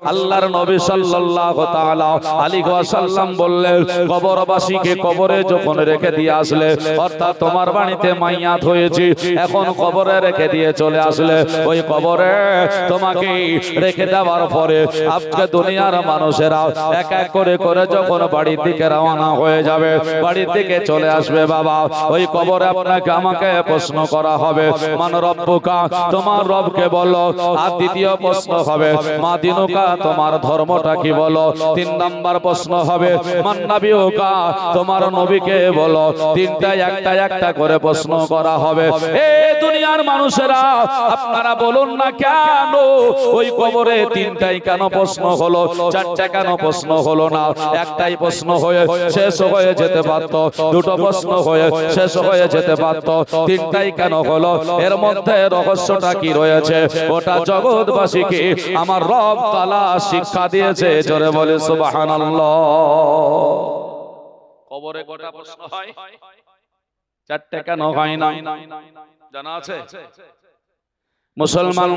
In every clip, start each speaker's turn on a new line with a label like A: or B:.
A: আল্লাহর নবী সাল্লাল্লাহু তাআলা আলাইহি ওয়াসাল্লাম বললেন, কবরবাসীকে কবরে যখন রেখে দিয়ে আসলে, অর্থাৎ তোমার বাড়িতে মাইয়াত হয়েছে, এখন কবরে রেখে দিয়ে চলে আসলে, ওই কবরে তোমাকে রেখে দেওয়ার পরে আজকে দুনিয়ার মানুষেরা এক এক করে করে যখন বাড়ির দিকে রওনা হয়ে যাবে, বাড়ির দিকে চলে আসবে, বাবা ওই কবরে আপনাকে আমাকে প্রশ্ন করা হবে, মান রব্বুকা, তোমার রবকে বলো। আর দ্বিতীয় প্রশ্ন হবে, মা দিনুকা, তোমার ধর্মটা কি বলো। 3 নাম্বার প্রশ্ন হবে, মান নাবিয়ুকা, তোমার নবীকে বলো। তিনটা একটা একটা করে প্রশ্ন করা হবে। এই দুনিয়ার মানুষেরা আপনারা বলুন না কেন ওই কবরে তিনটাই কেন প্রশ্ন হলো, চারটা কেন প্রশ্ন হলো না? একটাই প্রশ্ন হয়ে শেষ হয়ে যেতে পারত, দুটো প্রশ্ন হয়ে শেষ হয়ে যেতে পারত, তিনটাই কেন হলো? এর মধ্যে রহস্যটা কি রয়েছে ওটা জগৎবাসীকে আমার রব তাআলা শিক্ষা দিয়েছে। জোরে বলে সুবহানাল্লাহ। কবরে কটা প্রশ্ন হয়? চারটে কেন হয় না জানা আছে? মুসলমান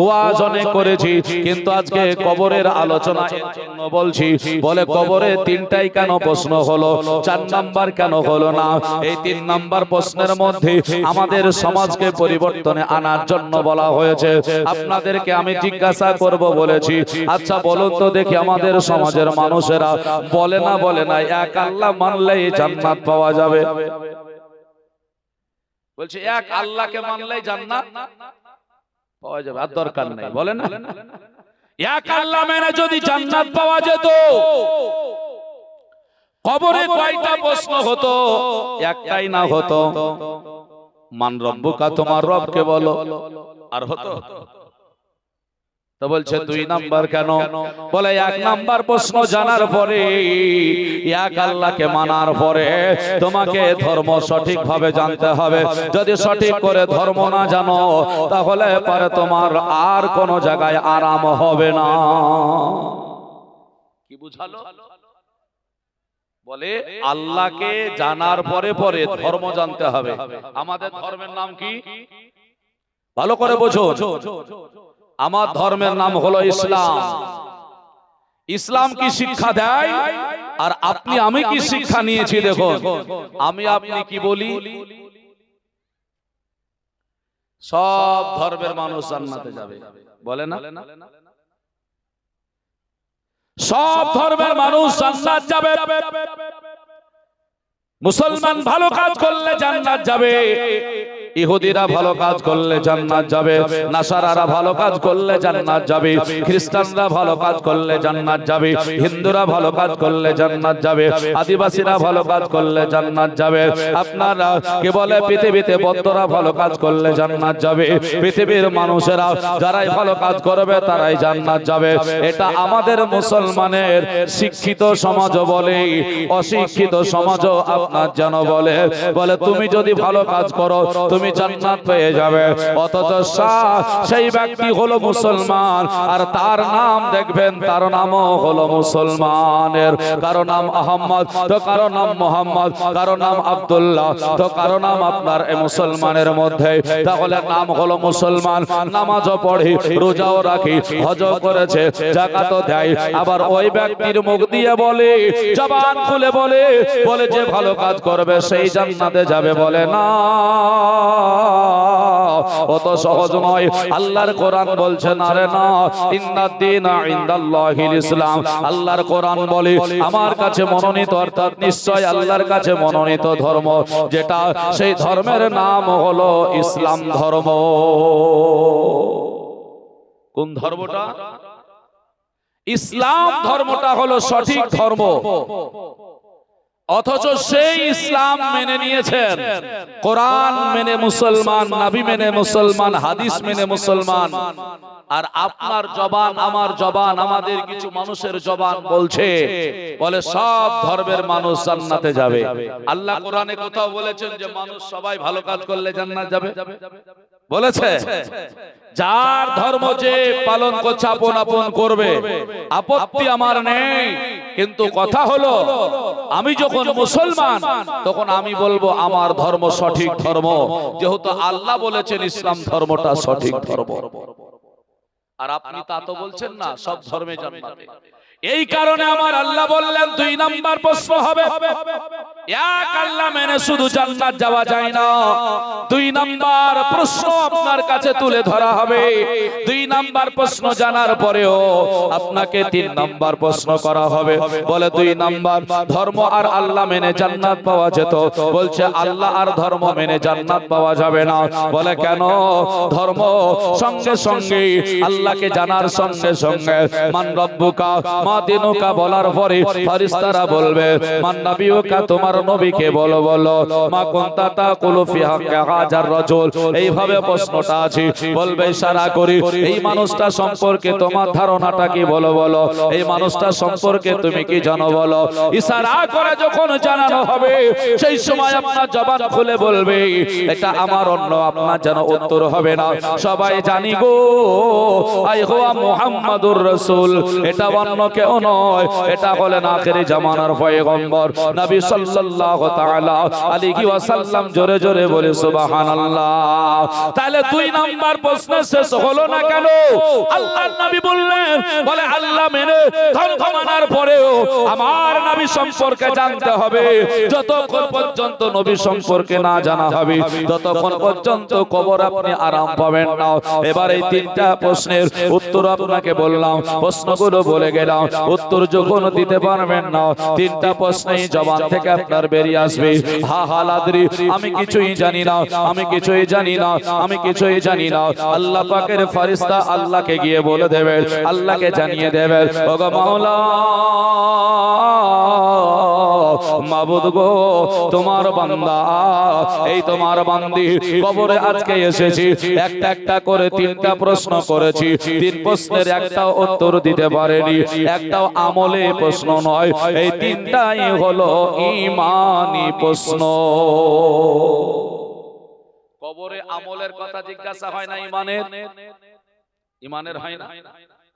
A: ওয়াজ অনেক করেছি, কিন্তু আজকে কবরের আলোচনা এর জন্য বলছি। বলে কবরে তিনটাই কেন প্রশ্ন হলো, 4 নাম্বার কেন হলো না? এই 3 নাম্বার প্রশ্নের মধ্যে আমাদের সমাজকে পরিবর্তনে আনার জন্য বলা হয়েছে। আপনাদেরকে আমি জিজ্ঞাসা করব বলেছি, আচ্ছা বলুন তো দেখি, আমাদের সমাজের মানুষেরা বলে না এক আল্লাহ মানলেই জান্নাত পাওয়া যাবে? বলছে এক আল্লাহকে মানলেই জান্নাত পাওয়া যাবে, আর দরকার নেই, বলে না? এক আল্লাহ মেনে যদি জান্নাত পাওয়া যেত, কবরে কয়টা প্রশ্ন হতো? একটাই না হতো, মান রব্বুকা, তোমার রবকে বলো। আর হতো? তো বলছে 2 নাম্বার কেন? বলে 1 নাম্বার প্রশ্ন জানার পরে, এক আল্লাহকে মানার পরে তোমাকে ধর্ম সঠিকভাবে জানতে হবে। যদি সঠিক করে ধর্ম না জানো, তাহলে পরে তোমার আর কোন জায়গায় আরাম হবে না। কি বুঝালো? বলে আল্লাহকে জানার পরে পরে ধর্ম জানতে হবে। আমাদের ধর্মের নাম কি? ভালো করে বোঝো। আমার ধর্মের নাম হলো ইসলাম। ইসলাম কি শিক্ষা দেয়, আর আপনি আমি কি শিক্ষা নিয়েছি? দেখুন, আমি আপনি কি বলি, সব ধর্মের মানুষ জান্নাতে যাবে, বলে না? সব ধর্মের মানুষ জান্নাত যাবে। মুসলমান ভালো কাজ করলে জান্নাত যাবে, ইহুদিরা ভালো কাজ করলে জান্নাত যাবে, নাসারারা ভালো কাজ করলে জান্নাত যাবে, খ্রিস্টানরা ভালো কাজ করলে জান্নাত যাবে, হিন্দুরা ভালো কাজ করলে জান্নাত যাবে, আদিবাসীরা ভালো কাজ করলে জান্নাত যাবে। আপনারা কে বলে পৃথিবীতে বৌদ্ধরা ভালো কাজ করলে জান্নাত যাবে। পৃথিবীর মানুষেরা যারাই ভালো কাজ করবে তারাই জান্নাত যাবে। এটা আমাদের মুসলমানের শিক্ষিত সমাজ বলে, অশিক্ষিত সমাজও আপনার যেন বলে তুমি যদি ভালো কাজ করো তুমি জান্নাত পেয়ে যাবে। অথচ সেই ব্যক্তি হলো মুসলমান, আর তার নাম দেখবেন, তার নামও হলো মুসলমানের। কারো নাম আহমদ, তো কারো নাম মোহাম্মদ, কারো নাম আব্দুল্লাহ, তো কারো নাম আপনার মুসলমানের মধ্যে। তাহলে নাম হলো মুসলমান, নামাজও পড়ে, রোজাও রাখি, হজও করেছে, যাকাতও দেয়। আবার ওই ব্যক্তির মুখ দিয়ে বলে, জবান খুলে বলে যে ভালো কাজ করবে সেই জান্নাতে যাবে, বলে না। অত সহজ নয়। আল্লাহর কোরআন বলছে না রে না, ইন্নাদ-দীনা ইনদাল্লাহিল ইসলাম। আল্লাহর কোরআন বলে আমার কাছে মনোনীত, অর্থাৎ নিশ্চয় আল্লাহর কাছে মনোনীত ধর্ম যেটা, সেই ধর্মের নাম হলো ইসলাম ধর্ম। কোন ধর্মটা? ইসলাম ধর্মটা হলো সঠিক ধর্ম। অথচ সেই ইসলাম মেনে নিয়েছেন, কোরআন মেনে মুসলমান, নবী মেনে মুসলমান, হাদিস মেনে মুসলমান। আর আপনার জবান, আমার জবান, আমাদের কিছু মানুষের জবান বলছে, বলে সব ধর্মের মানুষ জান্নাতে যাবে। আল্লাহ কোরআনে কোথাও বলেছেন যে মানুষ সবাই ভালো কাজ করলে জান্নাত যাবে? বলেছে? যার ধর্ম যে পালন করছে আপন আপন করবে, আপত্তি আমার নেই। কিন্তু কথা হলো, আমি যখন মুসলমান তখন আমি বলবো আমার ধর্ম সঠিক ধর্ম, যেহেতু আল্লাহ বলেছেন ইসলাম ধর্মটা সঠিক ধর্ম। আর আপনি তা তো বলছেন না সব ধর্মে জান্নাতে। এই কারণে আমার আল্লাহ বললেন 2 নাম্বার প্রশ্ন হবে। এক আল্লাহ মেনে শুধু জান্নাত যাওয়া যায় না, 2 নাম্বার প্রশ্ন আপনার কাছে তুলে ধরা হবে। 2 নাম্বার প্রশ্ন জানার পরেও আপনাকে 3 নাম্বার প্রশ্ন করা হবে। বলে 2 নাম্বার ধর্ম আর আল্লাহ মেনে জান্নাত পাওয়া যেত, বলছে আল্লাহ আর ধর্ম মেনে জান্নাত পাওয়া যাবে না। বলে কেন? ধর্ম সঙ্গে সঙ্গে আল্লাহকে জানার সঙ্গে সঙ্গে মান রব্বুকা মা দিনুকা বলার পরে ফেরেশতারা বলবে মান নবিয়ুকা, তোমার নবীকে বলো বলো, মা কুনতা তাকুলু ফি হাক্কা হাজার রাজুল। এইভাবে প্রশ্নটা আছে, বলবে ইশারা করি এই মানুষটা সম্পর্কে তোমার ধারণাটা কি বলো বলো, এই মানুষটা সম্পর্কে তুমি কি জানো বলো। ইশারা করে যখন জানানো হবে সেই সময় আপনার জবান খুলে বলবে এটা আমার অন্য, আপনার যেন উত্তর হবে না। সবাই জানি গো আই হুয়া মুহাম্মাদুর রাসূল, এটা অন্য কেউ নয়, এটা হলেন আখেরি জামানার পয়গম্বর নবী সাল্লাল্লাহু তাআলা আলাইহি ওয়াসাল্লাম। জোরে জোরে বলে সুবহানাল্লাহ। তাহলে 2 নাম্বার প্রশ্ন শেষ হলো না কেন? আল্লাহর নবী বললেন, বলে আল্লাহ মেনে ধর্ম মানার পরেও আমার নবী সম্পর্কে জানতে হবে। যতক্ষণ পর্যন্ত নবী সম্পর্কে না জানা হবে ততক্ষণ পর্যন্ত কবর আপনি আরাম পাবেন না। এবার এই 3টা প্রশ্নের উত্তর আপনাকে বললাম, প্রশ্নগুলো বলে গেলাম, উত্তর যখন দিতে পারবেন না 3টা প্রশ্নই জবান থেকে আপনার বেরিয়ে আসবে। হা হা লাদ্রি, আমি কিছুই জানি না, আমি কিছুই জানি না, আমি কিছুই জানি না। আল্লাহ পাকের ফেরেশতা আল্লাহকে গিয়ে বলে দেবে, আল্লাহকে জানিয়ে দেবে, ওগো মাওলা মাবুদ গো, তোমার বান্দা, এই তোমার বান্দি কবরে আজকে এসেছি, একটা একটা করে 3টা প্রশ্ন করেছি, 3 প্রশ্নের একটাও উত্তর দিতে পারেনি, একটাও আমলে প্রশ্ন নয়, এই 3টাই হলো ঈমানি প্রশ্ন। কবরে আমলের কথা জিজ্ঞাসা হয় না, ইমানের হয় না।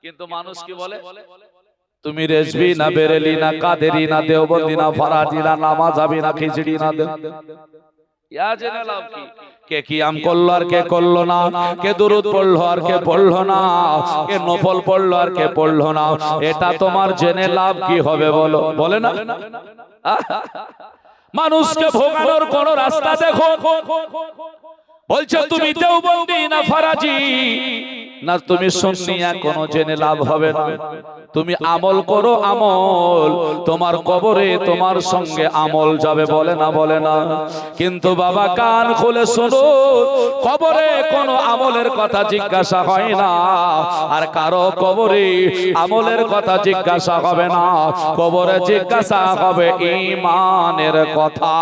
A: কিন্তু মানুষ কি বলে? তুমি রেজবি না, বেরেলি না, কাদেরি না, দেওবন্দি না, ফরাজি না, নামাজাবি না, খিচড়ি না, ইয়া জেনে লাভ কি? কে কিয়াম করলো আর কে করলো না, কে দুরূদ পড়লো আর কে পড়লো না, কে নফল পড়লো আর কে পড়লো না, এটা তোমার জেনে লাভ কি হবে বলো? বলে না। মানুষকে ভোগানোর কোন রাস্তা দেখো, বলছে তুমি দেওবন্দি না ফরাজি না তুমি সুন্নিয়া, কোনো জেনে লাভ হবে না। তুমি আমল করো আমল, তোমার কবরে তোমার সঙ্গে আমল যাবে, বলে না বলে না। কিন্তু বাবা কান খুলে শোনো, কবরে কোনো আমলের কথা জিজ্ঞাসা হয় না, আর কারো কবরে আমলের কথা জিজ্ঞাসা হবে না, কবরে জিজ্ঞাসা হবে ঈমানের কথা।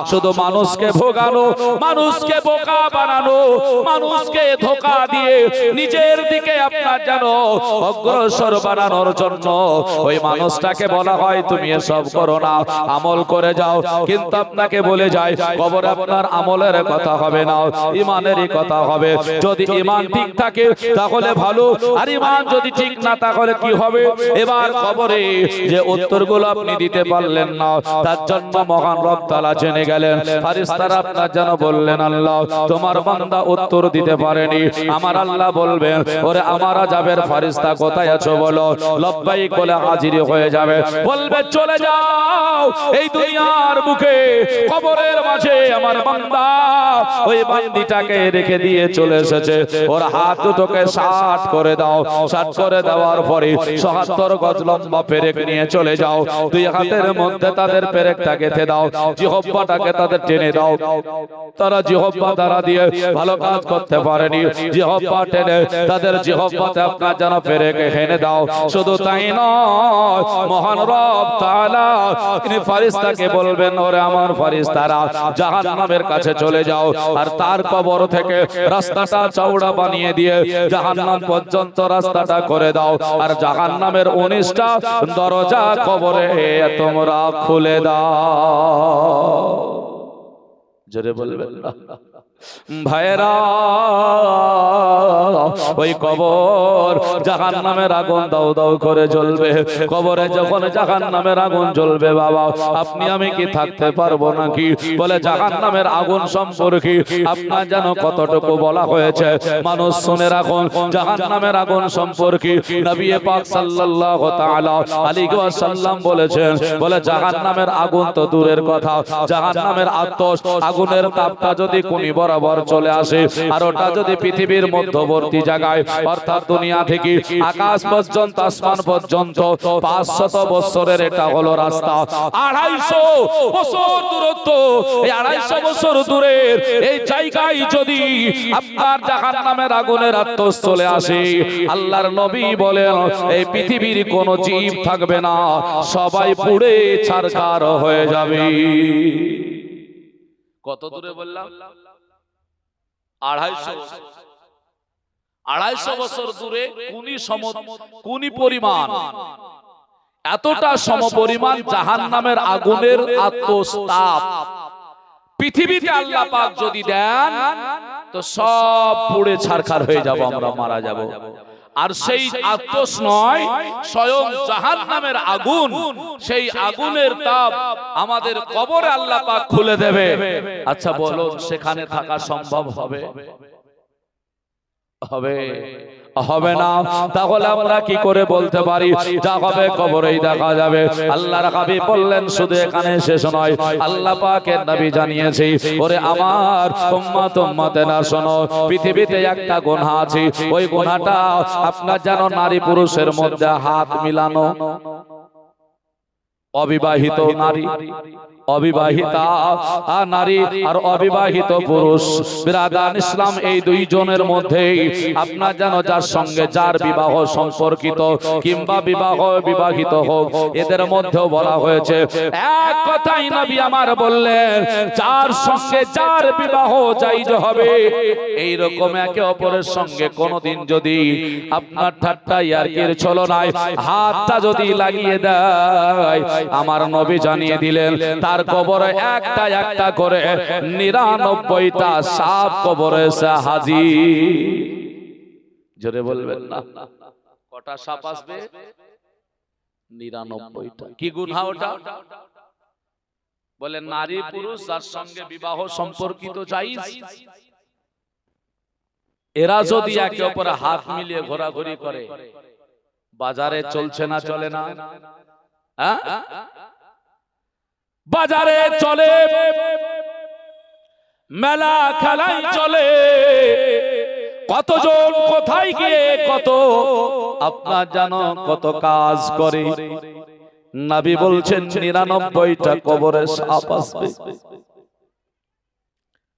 A: শুধু মানুষকে ভোগানো, মানুষকে বোকা বানানো, মানুষকে ধোঁকা দিয়ে নিজের দিকে আপনার যেন অগ্রসর বানানোর জন্য ওই মানুষটাকে বলা হয় তুমি এসব করো না, আমল করে যাও। কিন্তু আপনাকে বলে যায় কবরে আপনার আমলের কথা হবে না, ঈমানেরই কথা হবে। যদি ঈমান ঠিক থাকে তাহলে ভালো, আর ঈমান যদি ঠিক না তাহলে কি হবে? এবার কবরে যে উত্তরগুলো আপনি দিতে পারলেন না তার জন্য মহান রব তাআলা জেনে গেলেন। ফেরেশতারা আপনার যেন বললেন আল্লাহ তোমার বান্দা উত্তর দিতে পারেনি। আমার আল্লাহ বলবেন ওরে আমার আযাবের ফেরেশতা কোথায় আছো বলো? লব্বাইক বলে হাজির হয়ে যাবে, বলবে চলে যাও, এই দুনিয়ার বুকে কবরের মাঝে আমার বান্দা ওই বান্দিটাকে রেখে দিয়ে চলে এসেছে, ওর হাত দুটোকে 60 করে দাও। 60 করে দেওয়ার পরে ৭৭ গজ লম্বা পেরেক নিয়ে চলে যাও, 2 হাতের মধ্যে তাদের পেরেকটা গেঁথে দাও, জিহ্বাটাকে তাদের টেনে দাও। তারা জিহ্বা দ্বারা দিয়ে ভালো কাজ করতে পারেনি, জিহ্বা টেনে তাদের জিহ্বাতে আপনার যেন পেরেক এনে দাও। শুধু তাই নয়, মহান রব তাআলা তিনি ফেরেশতাকে বলবেন ওরে আমার ফেরেশতারা জাহান্নামের কাছে চলে যাও, আর তার কবর থেকে রাস্তাটা চওড়া বানিয়ে দিয়ে জাহান্নাম পর্যন্ত রাস্তাটা করে দাও, আর জাহান্নামের 19টা দরজা কবরে তোমরা খুলে দাও। জোরে বলবেন না। ভাইরা ওই কবর জাহান্নামের আগুন দাউ দাউ করে জ্বলবে। কবরে যখন জাহান্নামের আগুন জ্বলবে বাবা, আপনি আমি কি থাকতে পারবো নাকি? বলে জাহান্নামের আগুন সম্পর্কে আপনার জানো কতটুকু বলা হয়েছে? মানুষ শুনে রাখুন, জাহান্নামের আগুন সম্পর্কে নবী পাক সাল্লাল্লাহু তাআলা আলাইহি ওয়াসাল্লাম বলেছেন, বলে জাহান্নামের আগুন তো দূরের কথা, জাহান্নামের আতশ আগুনের তাপটা যদি কোনি বরাবর চলে আসে, আর ওটা যদি পৃথিবীর মধ্যবর্তী জায়গায় অর্থাৎ দুনিয়া থেকে আকাশ পর্যন্ত, আসমান পর্যন্ত 500 বছরের এটা হলো রাস্তা, 250 বছর দূরত্ব, এই 250 বছর দূরের এই জায়গায় যদি আপনার জাহান্নামের আগুনের আতশ চলে আসে, আল্লাহর নবী বলেন এই পৃথিবীর কোন জীব থাকবে না, সবাই পুড়ে ছারখার হয়ে যাবে। কত দূরে বললাম? 250 বছর দূরে কুনি পরিমাণ, এতটা সমপরিমাণ জাহান্নামের আগুনের আত্মস্তাপ পৃথিবীতে আল্লাহ পাক যদি দেন তো সব পুড়ে ছারখার হয়ে যাব, আমরা মারা যাব। আর সেই আতশ নয়, স্বয়ং জাহান্নামের আগুন, সেই আগুনের তাপ আমাদের কবরে আল্লাহ পাক খুলে দেবে। আচ্ছা বলো, সেখানে থাকা সম্ভব হবে? হবে না। তাহলে আমরা কি করে বলতে পারি যা হবে কবরেই দেখা যাবে? আল্লাহর হাবিব বললেন শুধু এখানে শেষ নয়, আল্লাহ পাকের নবী জানিয়েছে, ওরে আমার উম্মত উম্মতেরা শোনো, পৃথিবীতে একটা গুনাহ আছে, ওই গুনাহটা আপনার জানো নারী পুরুষের মধ্যে হাত মিলানো। অবিবাহিত নারী, অবিবাহিতা নারী আর অবিবাহিত পুরুষ, বিরাদান ইসলাম, এই দুইজনের মধ্যে আপনার জানো যার সঙ্গে যার বিবাহ সম্পর্কিত কিংবা বিবাহিত হোক, এদের মধ্যেও বলা হয়েছে এক কথাই নবী আমার বললেন, যার সঙ্গে যার বিবাহ জায়েজ হবে, এই রকম একে অপরের সঙ্গে কোনোদিন যদি আপনার ঠাট্টা ইয়ার্কির ছলনায় হাতটা যদি লাগিয়ে দেয়, আমার নবী জানিয়ে দিলেন তার কবরে একটা একটা করে 99টা সাপ কবরে এসে হাজির। জোরে বলবেন না, কটা সাপ আসবে? 99টা। কি গুনাহ ওটা? বলে নারী পুরুষ যার সঙ্গে বিবাহ সম্পর্কিত জায়েজ, এরা যদি একে অপরে হাত মিলিয়ে ঘোরাঘুরি করে, বাজারে চলছে না চলে না? বাজারে চলে, মেলা খেলাই চলে, কতজন কোথায় গিয়ে কত আপনার জানো কত কাজ করে। নবী বলছেন 99টা কবরে সাপ আসবে।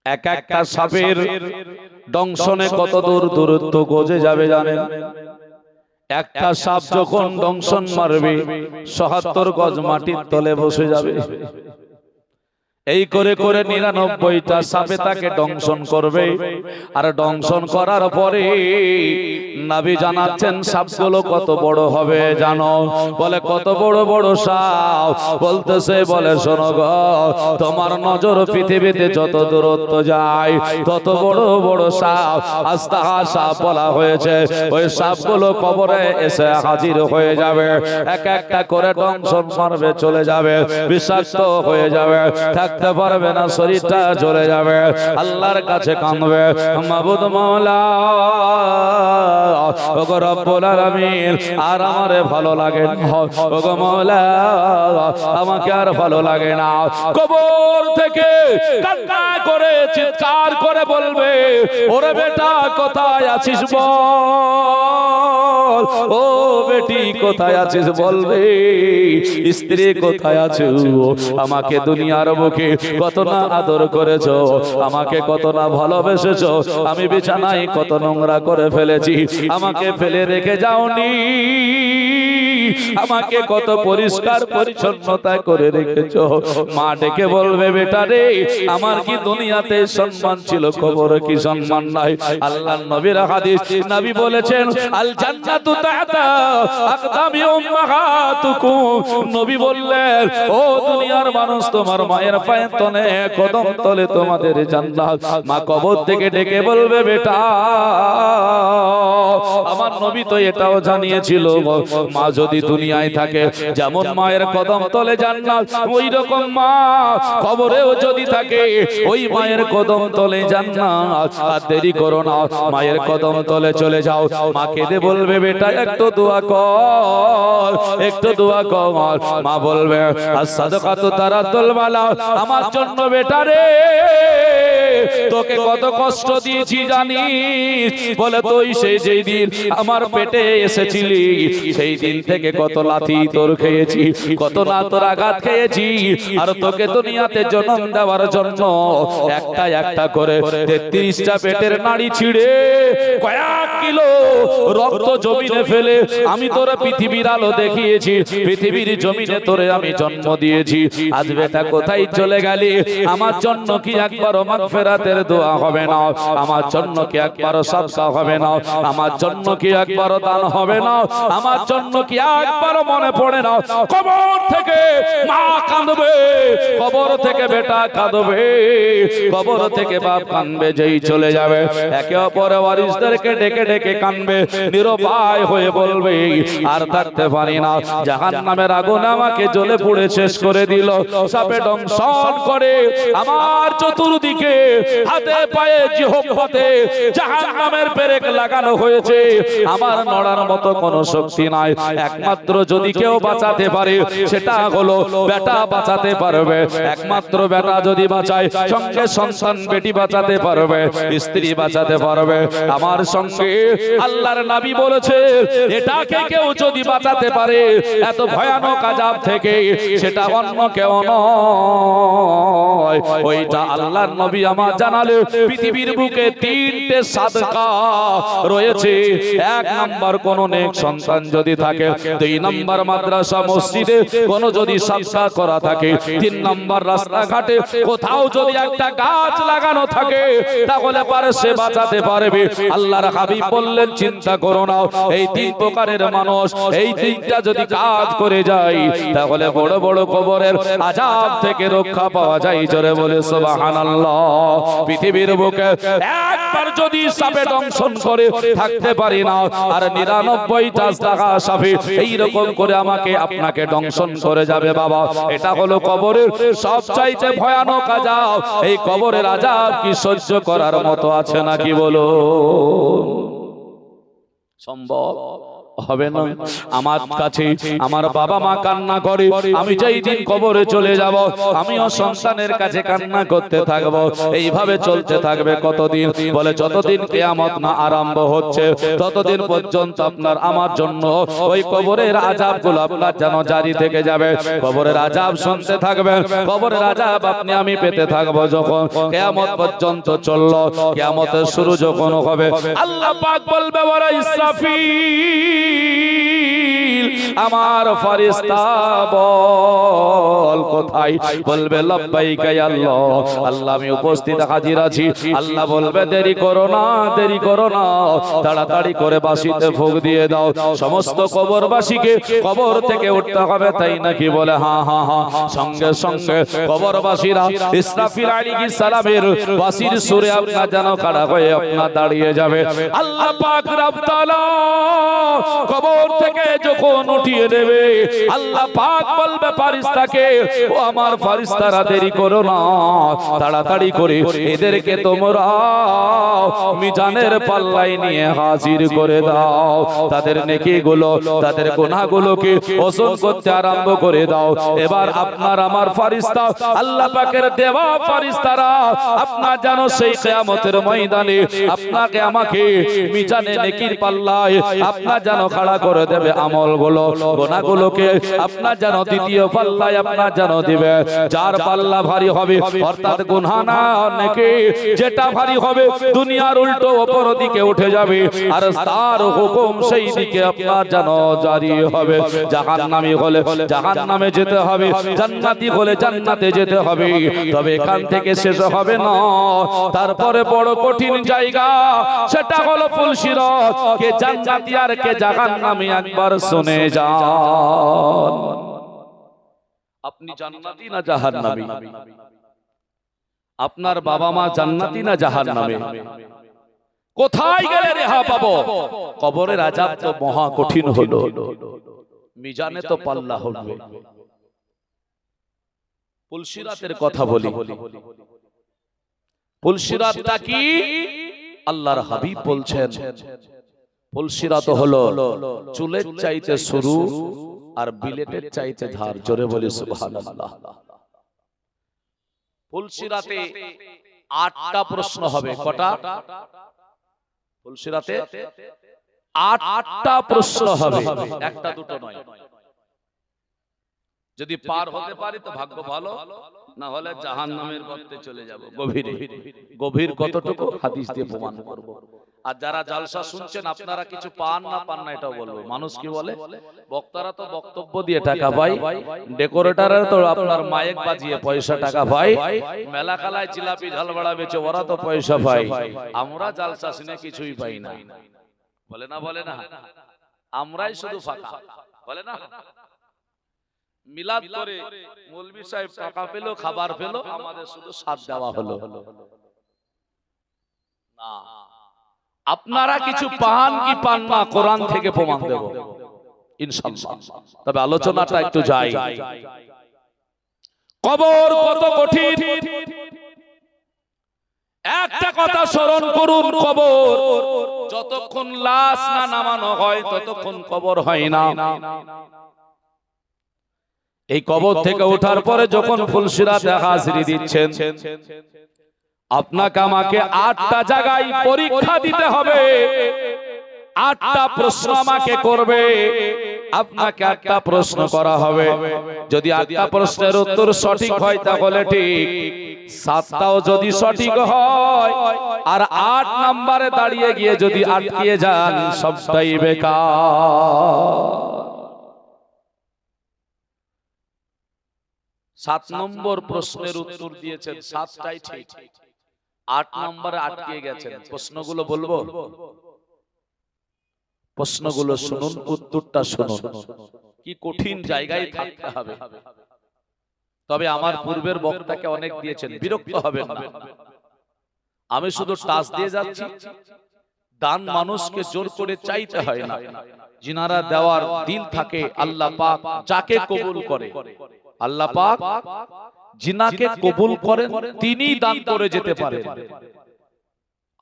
A: এক একটা সাপের দংশনে কত দূর দূরত্ব গজে যাবে জানেন? একটা সাপ যখন দংশন মারবে ৭৭ গজ মাটির তলে বসে যাবে। এই করে করে 99টা সাপে তাকে দংশন করবে। আর দংশন করার পরে নবী জানাচ্ছেন সাপগুলো কত বড় হবে জানো? বলে কত বড় বড় সাপ? বলতেছে, বলে শোনো গো, তোমার নজর পৃথিবীতে যত দূরত্ব যায় তত বড় বড় সাপ, আস্তাহা সাপ বলা হয়েছে, ওই সাপগুলো কবরে এসে হাজির হয়ে যাবে। এক একটা করে দংশন মারবে, চলে যাবে, বিষাক্ত হয়ে যাবে, থাকতে পারবে না, শরীরটা জ্বলে যাবে, আল্লাহর কাছে কাঁদবে, মাবুদ মাওলা ওগো রব্বুল আলামিন, আর আমারে ভালো লাগে না, ওগো মাওলা আমাকে আর ভালো লাগে না। কবর থেকে কান্না করে চিৎকার করে বলবে, ওরে বেটা কোথায় আছিস বল, ও বেটি কোথায় আছিস বলবে, স্ত্রী কোথায় আছো, আমাকে দুনিয়ার বুকে কত না আদর করেছো, আমাকে কত না ভালোবেসেছো, আমি বিছানায় কত নোংরা করে ফেলেছি, আমাকে ফেলে রেখে যাওনি, আমাকে কত পরিষ্কার পরিচ্ছন্নতা করে রেখেছো। মা ডেকে বলবে বেটা রে আমার কি দুনিয়াতে সম্মান ছিল, কবরে কি সম্মান নাই? আল্লাহর নবীর হাদিস, নবী বলেছেন আল জান্নাতু তাহতা আকদামি উম্মাহাতুকুম। নবী বললেন ও দুনিয়ার মানুষ তোমার মায়ের পায়ের তলে কদম তলে তোমাদের জান্নাত। মা কবর থেকে ডেকে বলবে বেটা আমার নবী তো এটাও জানিয়েছিল মা যদি দুনিয়ায় থাকে যেমন মায়ের কদম তলে জান্নাত, ওই রকম মা কবরেও যদি থাকে ওই মায়ের কদম তলে জান্নাত। আর দেরি করো না, মায়ের কদম তলে চলে যাও। মা কেঁদে বলবে বেটা একটু দোয়া কর, একটু দোয়া কর। মা বলবে as-সাদাকাতু তারাদ্দুল বালা, আমার জন্য বেটা রে তোকে কত কষ্ট দিয়েছি জানিস? বলে তুই সেই দিন আমার পেটে এসেছিলি সেই দিন থেকে কত লাথি তোর খেয়েছি, কত না তোর আঘাত খেয়েছি। আর তোকে দুনিয়াতে জন্ম দেওয়ার জন্য একটা একটা করে 33টা পেটের নাড়ি ছিঁড়ে কয়েক কিলো রক্ত জমিনে ফেলে আমি তোর পৃথিবীর আলো দেখিয়েছি, পৃথিবীর জমিনে তোরে আমি জন্ম দিয়েছি। আজ বেটা কোথায় চলে গেলি? আমার জন্য কি একবারও মাগফিরাতের দোয়া হবে না? আমার জন্য কি একবারও সাদকা হবে না? আমার জন্য কি একবারও দান হবে না? আমার জন্য কি একবারও মনে পড়ে না? কবর থেকে মা কাঁদবে, কবর থেকে বেটা কাঁদবে, কবর থেকে বাপ কাঁদবে, যেই চলে যাবে একে অপরের ওয়ারিসদেরকে ডেকে ডেকে কাঁদবে, নিরুপায় হয়ে বলবে আর থাকতে পারি না, জাহান্নামের আগুন আমাকে জ্বলে পুড়ে শেষ করে দিল, সাপে দংশন করে আমার চতুর্দিকে হাতে পায়ে জিহ্বাতে জাহান্নামের পেরেক লাগানো হয়েছে, আমার নড়ার মতো কোনো শক্তি নাই। একমাত্র যদি কেউ বাঁচাতে পারে সেটা হলো বেটা বাঁচাতে পারবে, একমাত্র বেটা যদি বাঁচায় সঙ্গে সন্তান বেটি বাঁচাতে পারবে, স্ত্রী বাঁচাতে পারবে। আমার সঙ্গে আল্লাহর নবী বলেছে এটাকে কেউ যদি বাঁচাতে পারে এত ভয়ানক আযাব থেকে, সেটা অন্য কেউ নয়, ওইটা আল্লাহর নবী আমার জানালে পৃথিবীর বুকে 3টে সাদকা রয়েছে। 1 নাম্বার কোন নেক সন্তান যদি থাকে, 2 নাম্বার মাদ্রাসা মসজিদে কোন যদি সাদকা করা থাকে, 3 নাম্বার রাস্তাঘাটে কোথাও যদি একটা গাছ লাগানো থাকে তাহলে পারে সে বাঁচাতে পারবে। আল্লাহর হাবিব বললেন চিন্তা করো না, এই 3 প্রকারের মানুষ এই 3টা যদি কাজ করে যায় তাহলে বড় বড় কবরের আযাব থেকে রক্ষা পাওয়া যায়। জোরে বলে সুবহানাল্লাহ। পৃথিবীর বুকে একবার যদি সাপে দংশন করে থাকতে পারি না, আর 99টা সাপে এই রকম করে আমাকে আপনাকে দংশন করে যাবে বাবা, এটা হলো কবরের সবচাইতে ভয়ানক আযাব। এই কবরের আযাব কি সহ্য করার মতো আছে নাকি বলো? সম্ভব হবে না। আমার কাছে আমার বাবা মা কান্না করে, আমি যেই দিন কবরে চলে যাব আমিও সন্তানের কাছে কান্না করতে থাকব। এইভাবে চলতে থাকবে কতদিন? বলে যতদিন কিয়ামত না আরম্ভ হচ্ছে ততদিন পর্যন্ত আপনার আমার জন্য ওই কবরের আযাবগুলো আপনার যেন জারি থেকে যাবে। কবরের আযাব শুনতে থাকবেন, কবরের আযাব আপনি আমি পেতে থাকবো যখন কিয়ামত পর্যন্ত চললো। কিয়ামতের শুরু যখন হবে আল্লাহ পাক বলবে ওয়া ইসরাফিল আমার ফেরেশতা বল কোথায়? বলবে লাব্বাইকা ইয়া আল্লাহ, আল্লাহ আমি উপস্থিত হাজির আছি। আল্লাহ বলবে দেরি করো না, দেরি করো না, তাড়াতাড়ি করে বাঁশিতে ফুঁক দিয়ে দাও। সমস্ত কবরবাসীকে কবর থেকে উঠতে হবে, তাই নাকি? বলে হ্যাঁ হ্যাঁ হ্যাঁ। সঙ্গে সঙ্গে কবরবাসীরা ইসরাফিল আলাইহিস সালামের বাঁশির সুরে আপনার যেন খাড়া হয়ে আপনার দাঁড়িয়ে যাবে। আল্লাহ পাক রব্বুল তাআলা কবর থেকে যখন উঠিয়ে দেবে আল্লাহ পাক বলবে ফেরেশতাকে ও আমার ফেরেশতারা দেরি করো না, তাড়াতাড়ি করে এদেরকে তোমরা মিজানের পাল্লায় নিয়ে হাজির করে দাও। তাদের নেকিগুলো তাদের গুনাহগুলোকে ওজন করতে আরম্ভ করে দাও। এবার আপনার আমার ফেরেশতা আল্লাহ পাকের দেওয়া ফেরেশতারা আপনার যেন সেই কিয়ামতের ময়দানে আপনাকে আমাকে মিজানে নেকির পাল্লায় আপনার যেন খাড়া করে দেবে আমলগুলো। গোনাগুলোকে আপনার যেন দ্বিতীয় পাল্লায় আপনার যেন দিবে। যার পাল্লা ভারী হবে অর্থাৎ গুনাহ না নেকি যেটা ভারী হবে দুনিয়ার উল্টো উপর দিকে উঠে যাবে আর তার হুকুম সেই দিকে আপনার যেন জারি হবে। জাহান্নামী হলে জাহান্নামে যেতে হবে, জান্নাতি হলে জান্নাতে যেতে হবে। তবে এখান থেকে শেষ হবে না, তারপরে বড় কঠিন জায়গা, সেটা হলো ফুলসিরাত। কে জান্নাতি আর কে জাহান্নামী একবার শুনে যান। আপনি জান্নাতি না জাহান্নামী? আপনার বাবা মা জান্নাতি না জাহান্নামী? কোথায় গেলে রেহা পাবো? কবরের আযাব তো মহা কঠিন হলো, মিজানে তো পাল্লা হবে। ফুলসিরাতের কথা বলি। ফুলসিরাতটা কি? আল্লাহর হাবিব বলছেন ফুলসিরাত হলো চুলের চাইতে সরু আর বিলেটের চাইতে ধার। জোরে বলি সুবহানাল্লাহ। ফুলসিরাতে 8টা প্রশ্ন হবে। কটা? ফুলসিরাতে 8টা প্রশ্ন হবে, একটা দুটো নয়। যদি পার হতে পারি তো ভাগ্য ভালো, না হলে জাহান্নামের গর্তে চলে যাব। গভীরে গভীর কতটুকু হাদিস দিয়ে প্রমাণ করব। আর যারা জালসা শুনছেন আপনারা কিছু পান না এটাও বলবো। মানুষ কি বলে, বক্তারা তো বক্তব্য দিয়ে টাকা পায়, ডেকোরেটররা তো আপনার মাইক বাজিয়ে পয়সা টাকা পায়, মেলা খেলায় জিলাপি ঝালবাড়া বেচে ওরা তো পয়সা পায়। আমরা জালসা শুনে কিছুই পাই না। বলে না আমরাই শুধু ফাঁকা। বলে না মিলাদ করে মৌলভী সাহেব টাকা পেলো, খাবার পেলো, আমাদের শুধু সাথ দেওয়া হলো না। আপনারা কিছু পান কি পান না কোরআন থেকে প্রমাণ দেব ইনশাআল্লাহ। তবে আলোচনাটা একটু যাই। কবর কত কঠিন, একটা কথা স্মরণ করুন, কবর যতক্ষণ লাশ না নামানো হয় ততক্ষণ কবর হয় না। এই কবর থেকে ওঠার পরে যখন ফুলসিরাতে হাজিরি দিচ্ছেন, আপনাকে আমাকে 8টা জায়গায় পরীক্ষা দিতে হবে। 8টা প্রশ্ন আমাকে করবে, আপনাকে 8টা প্রশ্ন করা হবে। যদি 8টা প্রশ্নের উত্তর সঠিক হয় তাহলে ঠিক, 7টাও যদি সঠিক হয় আর 8 নম্বরে দাঁড়িয়ে গিয়ে যদি আটকে যান সবটাই বেকার। 7 নম্বর প্রশ্নের উত্তর দিয়েছেন, 7টাই ঠিক, 8 নম্বরে আটকে গেছেন। প্রশ্নগুলো বলবো, প্রশ্নগুলো শুনুন, উত্তরটা শুনুন। কি কঠিন জায়গায় থাকতে হবে। তবে আমার পূর্বের বক্তাকে অনেক দিয়েছেন, বিরক্ত হবেন না। আমি শুধু টাচ দিয়ে যাচ্ছি। দান মানুষকে জোর করে চাইতে হয় না, যিনারা দেওয়ার দিল থাকে আল্লাহ পাক যাকে কবুল করে, আল্লাহ পাক যিনাকে কবুল করেন তিনি দান করে যেতে পারেন।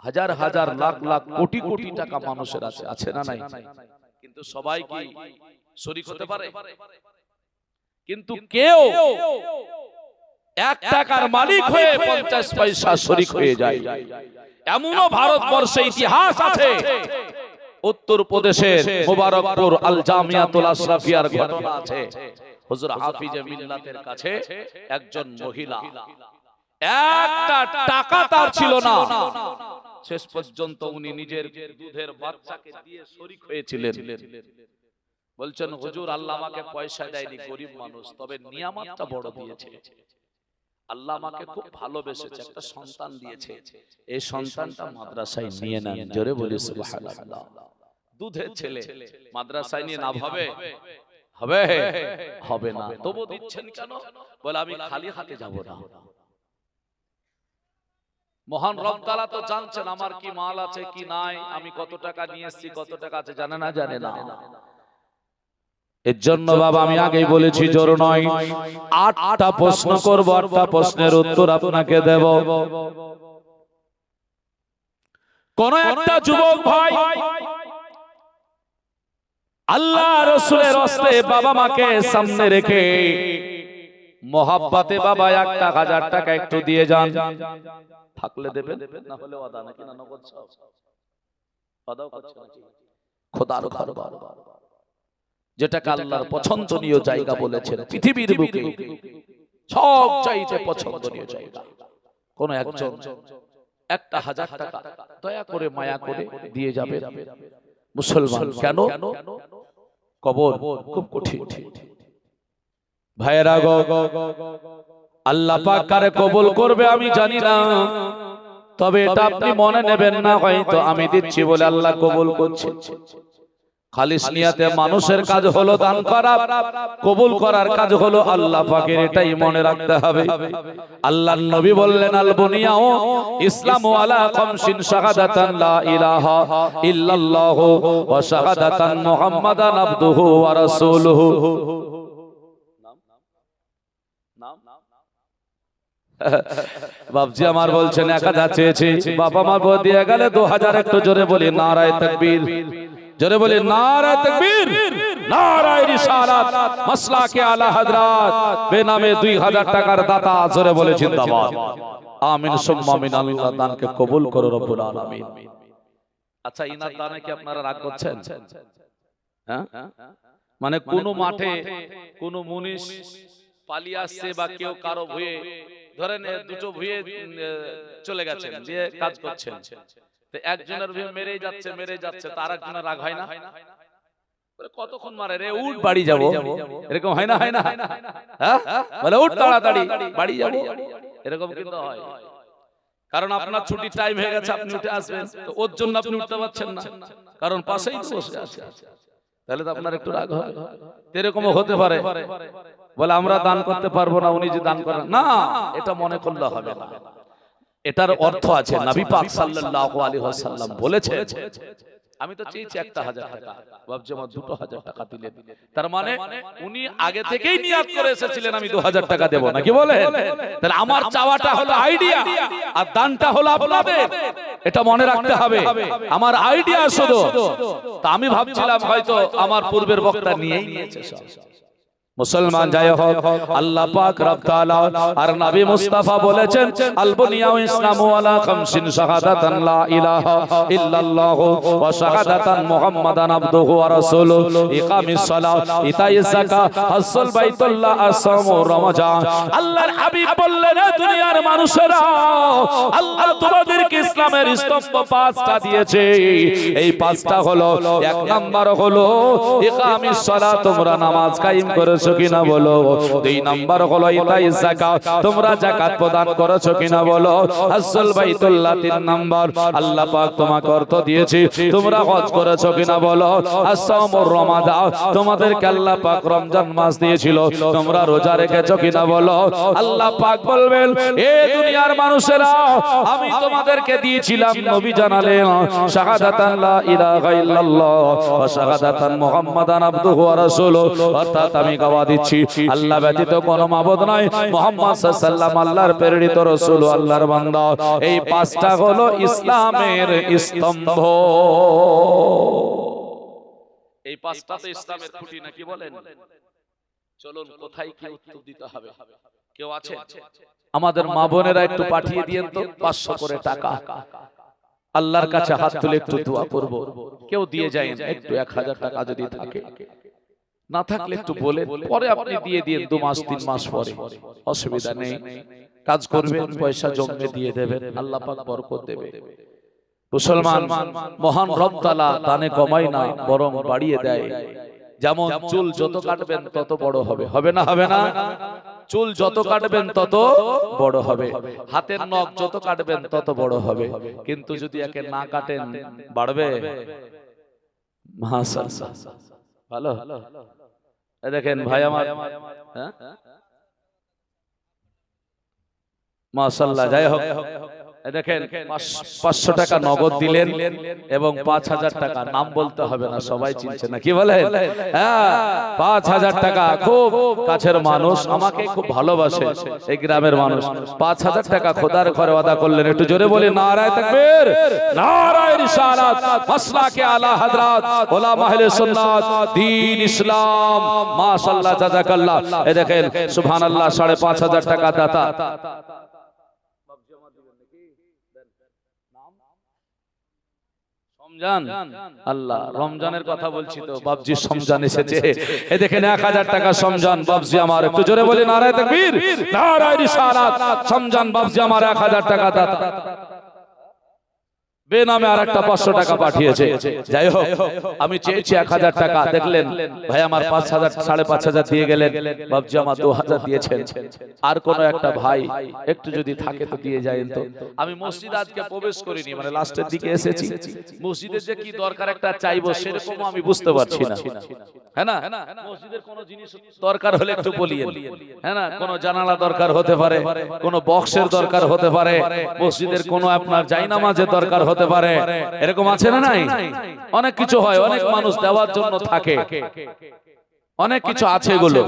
A: হাজার হাজার লাখ লাখ কোটি কোটি টাকা মানুষের আছে, আছে না নাই? কিন্তু সবাই কি শরীক হতে পারে? কিন্তু কেউ 1 টাকার মালিক হয়ে 50 পয়সা শরীক হয়ে যায়। এমনও ভারতবর্ষে ইতিহাস আছে। উত্তর প্রদেশের মুবারকপুর আল জামিয়াতুল আশরাফিয়ার ঘটনা আছে। হুজুর হাফিজে মিল্লাতের কাছে একজন মহিলা, 1টা টাকা তার ছিল না, শেষ পর্যন্ত উনি নিজের দুধের বাচ্চাকে দিয়ে শরীক হয়েছিলেন। বলছেন হুজুর আল্লাহ আমাকে পয়সা দেয়নি, গরিব মানুষ, তবে নিয়ামতটা বড় দিয়েছে। আল্লাহ আমাকে খুব ভালোবেসেছে, একটা সন্তান দিয়েছে, এই সন্তানটা মাদ্রাসায় নিয়ে নেন। জোরে বলি সুবহানাল্লাহ। দুধের ছেলে মাদ্রাসায় নিয়ে না ভাবে হবে, হবে না। তবু দিচ্ছেন কেন? বলে আমি খালি হাতে যাব না। মহান রব তাআলা তো জানছেন আমার কি মাল আছে কি নাই, আমি কত টাকা নিয়ে এসেছি, কত টাকা আছে, জানে না? জানে না। এর জন্য বাবা আমি আগেই বলেছি জোর নয়, 8টা প্রশ্ন করব, 8টা প্রশ্নের উত্তর আপনাকে দেব। কোন একটা যুবক ভাই আল্লাহ রাসূলের রাস্তে বাবা মাকে সামনে রেখে মোহাব্বতে বাবা 1 টাকা 1000 টাকা একটু দিয়ে যান, থাকলে দেবেন, না হলে ওয়াদা নাকি না নগদ সব ওয়াদাও করছে নাকি? খোদার ঘর যেটাকে আল্লাহর পছন্দনীয় জায়গা বলেছেন পৃথিবীর বুকে সব চাইতে পছন্দনীয় জায়গা। কোন একজন 1000 টাকা দয়া করে মায়া করে দিয়ে যাবে মুসলমান। কেন? কবর খুব কঠিন। ভাইয়েরা গো, আল্লাহ পাক কারে কবুল করবে আমি জানি না, তবে এটা আপনি মনে নেবেন না হয়তো আমি দিচ্ছি বলে আল্লাহ কবুল করছে। খালিস নিয়াতে মানুষের কাজ হলো দান করা, কবুল করার কাজ হলো আল্লাহ পাকের, এটাই মনে রাখতে হবে। আল্লাহর নবী বললেন আল বুনিয়াউ ইসলামু আলা খামসিন শাহাদাতান লা ইলাহা ইল্লাল্লাহু ওয়া শাহাদাতান মুহাম্মাদান আবদুহু ওয়া রাসূলুহু। বাপজি আমার বলছেন 1000 চেয়েছি, বাবা মা বলে দিয়ে গেলে 2000। একটু জোরে বলি নারায়ে তাকবীর, জোরে বলি নারায়ে তাকবীর, নারায়ে রিসালাত, মাসলাকে আলা হযরত বেনামে 2000 টাকার দাতা, জোরে বলে জিন্দাবাদ। আমিন সুম্মা আমিন। আল্লাহ দানকে কবুল করো রব্বুল আলামিন। আচ্ছা, ইনার দানে কি আপনারা রাগ করছেন? হ্যাঁ, মানে কোন মাঠে কোন মুনিশ পালিয়ে আসছে বা কেউ কারো ভুয়ে, ধরেন দুটো ভুয়ে চলে গেছেন, দিয়ে কাজ করছেন, তো একজনের ভুয়ে মেরেই যাচ্ছে, তার একজনের রাগ হয় না? কতক্ষণ মারে রে, উঠ বাড়ি যাবো, এরকম হয় না? হ্যাঁ, বলে উঠ তাড়াতাড়ি বাড়ি যাবো, এরকম কিন্তু হয়। কারণ আপনার ছুটি টাইম হয়ে গেছে, আপনি উঠে আসবেন, তো ওর জন্য আপনি উঠতে পারছেন না, কারণ পাশেই তো বসে আছে। তাহলে তো আপনার একটু রাগ হবে। এরকমও হতে পারে বলে আমরা দান করতে পারবো না, উনি যে দান করেন না, এটা মনে করলে হবে না। এটার অর্থ আছে, নবী পাক সাল্লাল্লাহু আলাইহি ওয়াসাল্লাম বলেছেন আমি তো চেয়েছি 1000 টাকা, ভাবছি আমার 2000 টাকা দিলেন, তার মানে উনি আগে থেকেই নিয়ত করে এসেছিলেন আমি 2000 টাকা দেব, নাকি বলেন? তাহলে আমার চাওয়াটা হলো আইডিয়া আর দানটা হলো আপনাদের, এটা মনে রাখতে হবে। আমার আইডিয়া শুধু, তা আমি ভাবছিলাম হয়তো আমার পূর্বের বক্তা নিয়েই নিয়েছে সব। মুসলমান যাই হোক, আল্লাহ পাক রব তাআলা আর নবী মুস্তাফা বলেছেন আল বুনিয়াউ ইসলামু আলা খামসিন শাহাদাতান লা ইলাহা ইল্লাল্লাহু ওয়া শাহাদাতান মুহাম্মাদান আবদুহু ওয়া রাসূলুহু ইকামিস সালাত ইতাইজ যাকাত হাজ্জুল বাইতুল্লাহ আসামু রমজান। আল্লাহর হাবিব বললেন দুনিয়ার মানুষেরা, আল্লাহ তোমাদেরকে ইসলামের স্তম্ভ 5টা দিয়েছে, এই 5টা হলো, এক নাম্বার হলো ইকামিস সালাত, তোমরা নামাজ কায়েম করেছো কিনা বলো। 2 নাম্বার হলো ইতাইজ যাকাত, তোমরা যাকাত প্রদান করেছো কিনা বলো। হাজ্জুল বাইতুল্লাহ 3 নাম্বার, আল্লাহ পাক তোমাকে অর্থ দিয়েছে, তোমরা হজ করেছো কিনা বলো। আসামুর রমাদান, তোমাদেরকে আল্লাহ পাক রমজান মাস দিয়েছিল, তোমরা রোজা রেখেছো কিনা বলো। আল্লাহ পাক বলবেন এ দুনিয়ার মানুষেরা, আমি তোমাদেরকে দিয়েছিলাম, নবী জানালেন শাহাদাতান লা ইলাহা ইল্লাল্লাহ ওয়া শাহাদাতান মুহাম্মাদান আবদুহু ওয়া রাসূলুহু, অর্থাৎ আমি দিচ্ছি আল্লাহ ব্যতীত কোন মাবুদ নাই, মুহাম্মদ সাল্লাল্লাহু আলাইহি ওয়াসাল্লাম আল্লাহর প্রেরিত রাসূল, আল্লাহর বান্দা। এই 5টা হলো ইসলামের স্তম্ভ। এই 5টা তো ইসলামের খুঁটি, নাকি বলেন? চলুন কোথায় কি উত্তর দিতে হবে। কেউ আছে? আমাদের মা বোনেরা একটু পাঠিয়ে দিয়েন তো 500 করে টাকা, আল্লাহর কাছে হাত তুলে একটু দোয়া করব। কেউ দিয়ে যায় একটু 1000 টাকা যদি থাকে, না থাকলে একটু বলে পরে আপনি দিয়ে দিন, 2 মাস 3 মাস পরে, অসুবিধা নেই। কাজ করবেন, পয়সা জমবে দিয়ে দেবেন, আল্লাহ পাক বরকত দেবে। মুসলমান, মহান রব তাআলা দানে কমায় না, বরং বাড়িয়ে দেয়। যেমন চুল যত কাটবেন তত বড় হবে, হবে না? হবে না? চুল যত কাটবেন তত বড় হবে, হাতের নখ যত কাটবেন তত বড় হবে, কিন্তু যদি একে না কাটেন বাড়বে? মাশাআল্লাহ, ভালো। দেখেন ভাই আমার, হ্যাঁ মাশাআল্লাহ, যাই হোক, দেখেন 500 টাকা নগদ দিলেন এবং 5000 টাকা, নাম বলতে হবে না, সবাই চিনছে, না কি বলেন? হ্যাঁ, 5000 টাকা, খুব কাছের মানুষ, আমাকে খুব ভালোবাসে এই গ্রামের মানুষ। 5000 টাকা খোদার ঘরে ওয়াদা করলেন, একটু জোরে বলি নারায়ে তাকবীর, নারায়ে রিসালাত, মাসলাকে আলা হযরত উলামা আহলে সুন্নাত দ্বীন ইসলাম। মাশাআল্লাহ, জাযাকাল্লাহ। এই দেখেন সুবহানাল্লাহ, 5500 টাকা দাতা। রমজান, আল্লাহ রমজানের কথা বলছি তো বাবজি সমজান এসেছে। এ দেখেন 1000 টাকা সমজান বাবজি আমার, একটু জোরে বলি নারায়ে তাকবীর, নারায়ে রিসালাত। সমজান বাবজি আমার 1000 টাকা দাতা, বেনামে আরেকটা 500 টাকা পাঠিয়েছে। যাই হোক, আমি চেয়েছি 1000 টাকা, দেখলেন ভাই আমার 5000 5500 দিয়ে গেলেন, বাবজি আমার 2000 দিয়েছেন। আর কোন একটা ভাই একটু যদি থাকে তো দিয়ে যায়েন তো। আমি মসজিদ আজকে প্রবেশ করিনি, মানে লাস্টের দিকে এসেছি। মসজিদের যে কি দরকার একটা চাইবো সেরকম আমি বুঝতে পারছি না, হ্যাঁ না? মসজিদের কোন জিনিস দরকার হলে একটু বলিয়েন, হ্যাঁ না? কোন জানালা দরকার হতে পারে, কোন বক্সের দরকার হতে পারে, মসজিদের কোন আপনার জায়নামাজের দরকার হতে পারে, এরকম আছে না নাই? অনেক কিছু হয়, অনেক মানুষ দেওয়ার জন্য থাকে, অনেক কিছু আছে এগুলো।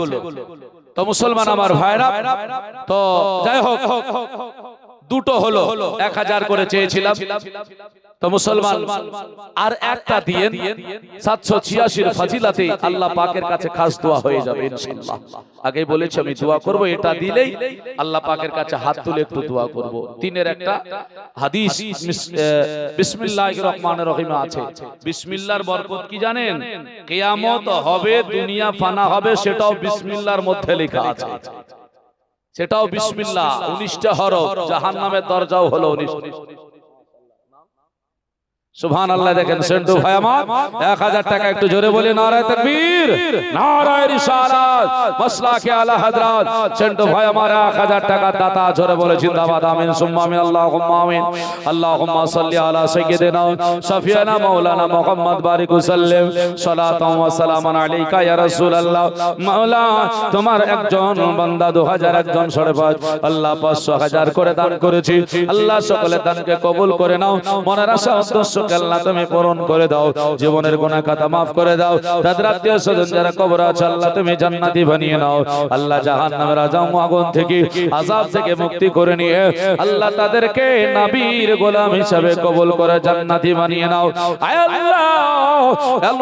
A: তো মুসলমান আমার ভাইরা, তো যাই হোক দুটো হলো, 1000 করে চেয়েছিলাম। তো মুসলমান আর একটা দিয়েন, 786 এর ফজিলতে আল্লাহ পাকের কাছে খাস দোয়া হয়ে যাবে ইনশাআল্লাহ। আগেই বলেছি আমি দোয়া করব, এটা দিলেই আল্লাহ পাকের কাছে হাত তুলে একটু দোয়া করব। তিনের একটা হাদিস বিসমিল্লাহির রহমানির রহিমে আছে। বিসমিল্লাহর বরকত কি জানেন? কিয়ামত হবে, দুনিয়া ফানা হবে, সেটাও বিসমিল্লাহর মধ্যে লেখা আছে। সেটাও বিসমিল্লাহ, 19টা হরফ। জাহান্নামের দরজাও হলো 19। সুবহানাল্লাহ। দেখেন সেন্টু ভাই আমার 1000 টাকা, একটু জোরে বলি নারায়ে তাকবীর, নারায়ে রিসালাত, মাসলাকে আলা হযরত। সেন্টু ভাই আমার 1000 টাকা দাতা, জোরে বলে জিন্দাবাদ, আমিন সুম্মা আমিন, আল্লাহুম্মা আমিন। আল্লাহুম্মা সাল্লি আলা সাইয়্যিদিনা শাফিয়ানা মাওলানা মুহাম্মদ বারিক ওয়াসাল্লিম, সালাতাও ওয়া সালামান আলাইকা ইয়া রাসূলুল্লাহ। মাওলা তোমার একজন বান্দা 2000, একজন 5.5, আল্লাহ 500 1000 করে দান করেছি। আল্লাহ সকলের দানকে কবুল করে নাও, মনের আশা উদ্দেশ্য আল্লাহ তুমি পূরণ করে দাও, জীবনের গুনাহ খাতা maaf করে দাও, তাদের আত্মীয় স্বজন যারা কবরে আছে আল্লাহ তুমি জান্নাতি বানিয়ে নাও। আল্লাহ জাহান্নামের আগুন থেকে, আযাব থেকে মুক্তি করে নিয়ে আল্লাহ তাদেরকে নবীর গোলাম হিসেবে কবুল করে জান্নাতি বানিয়ে নাও। আয় আল্লাহ,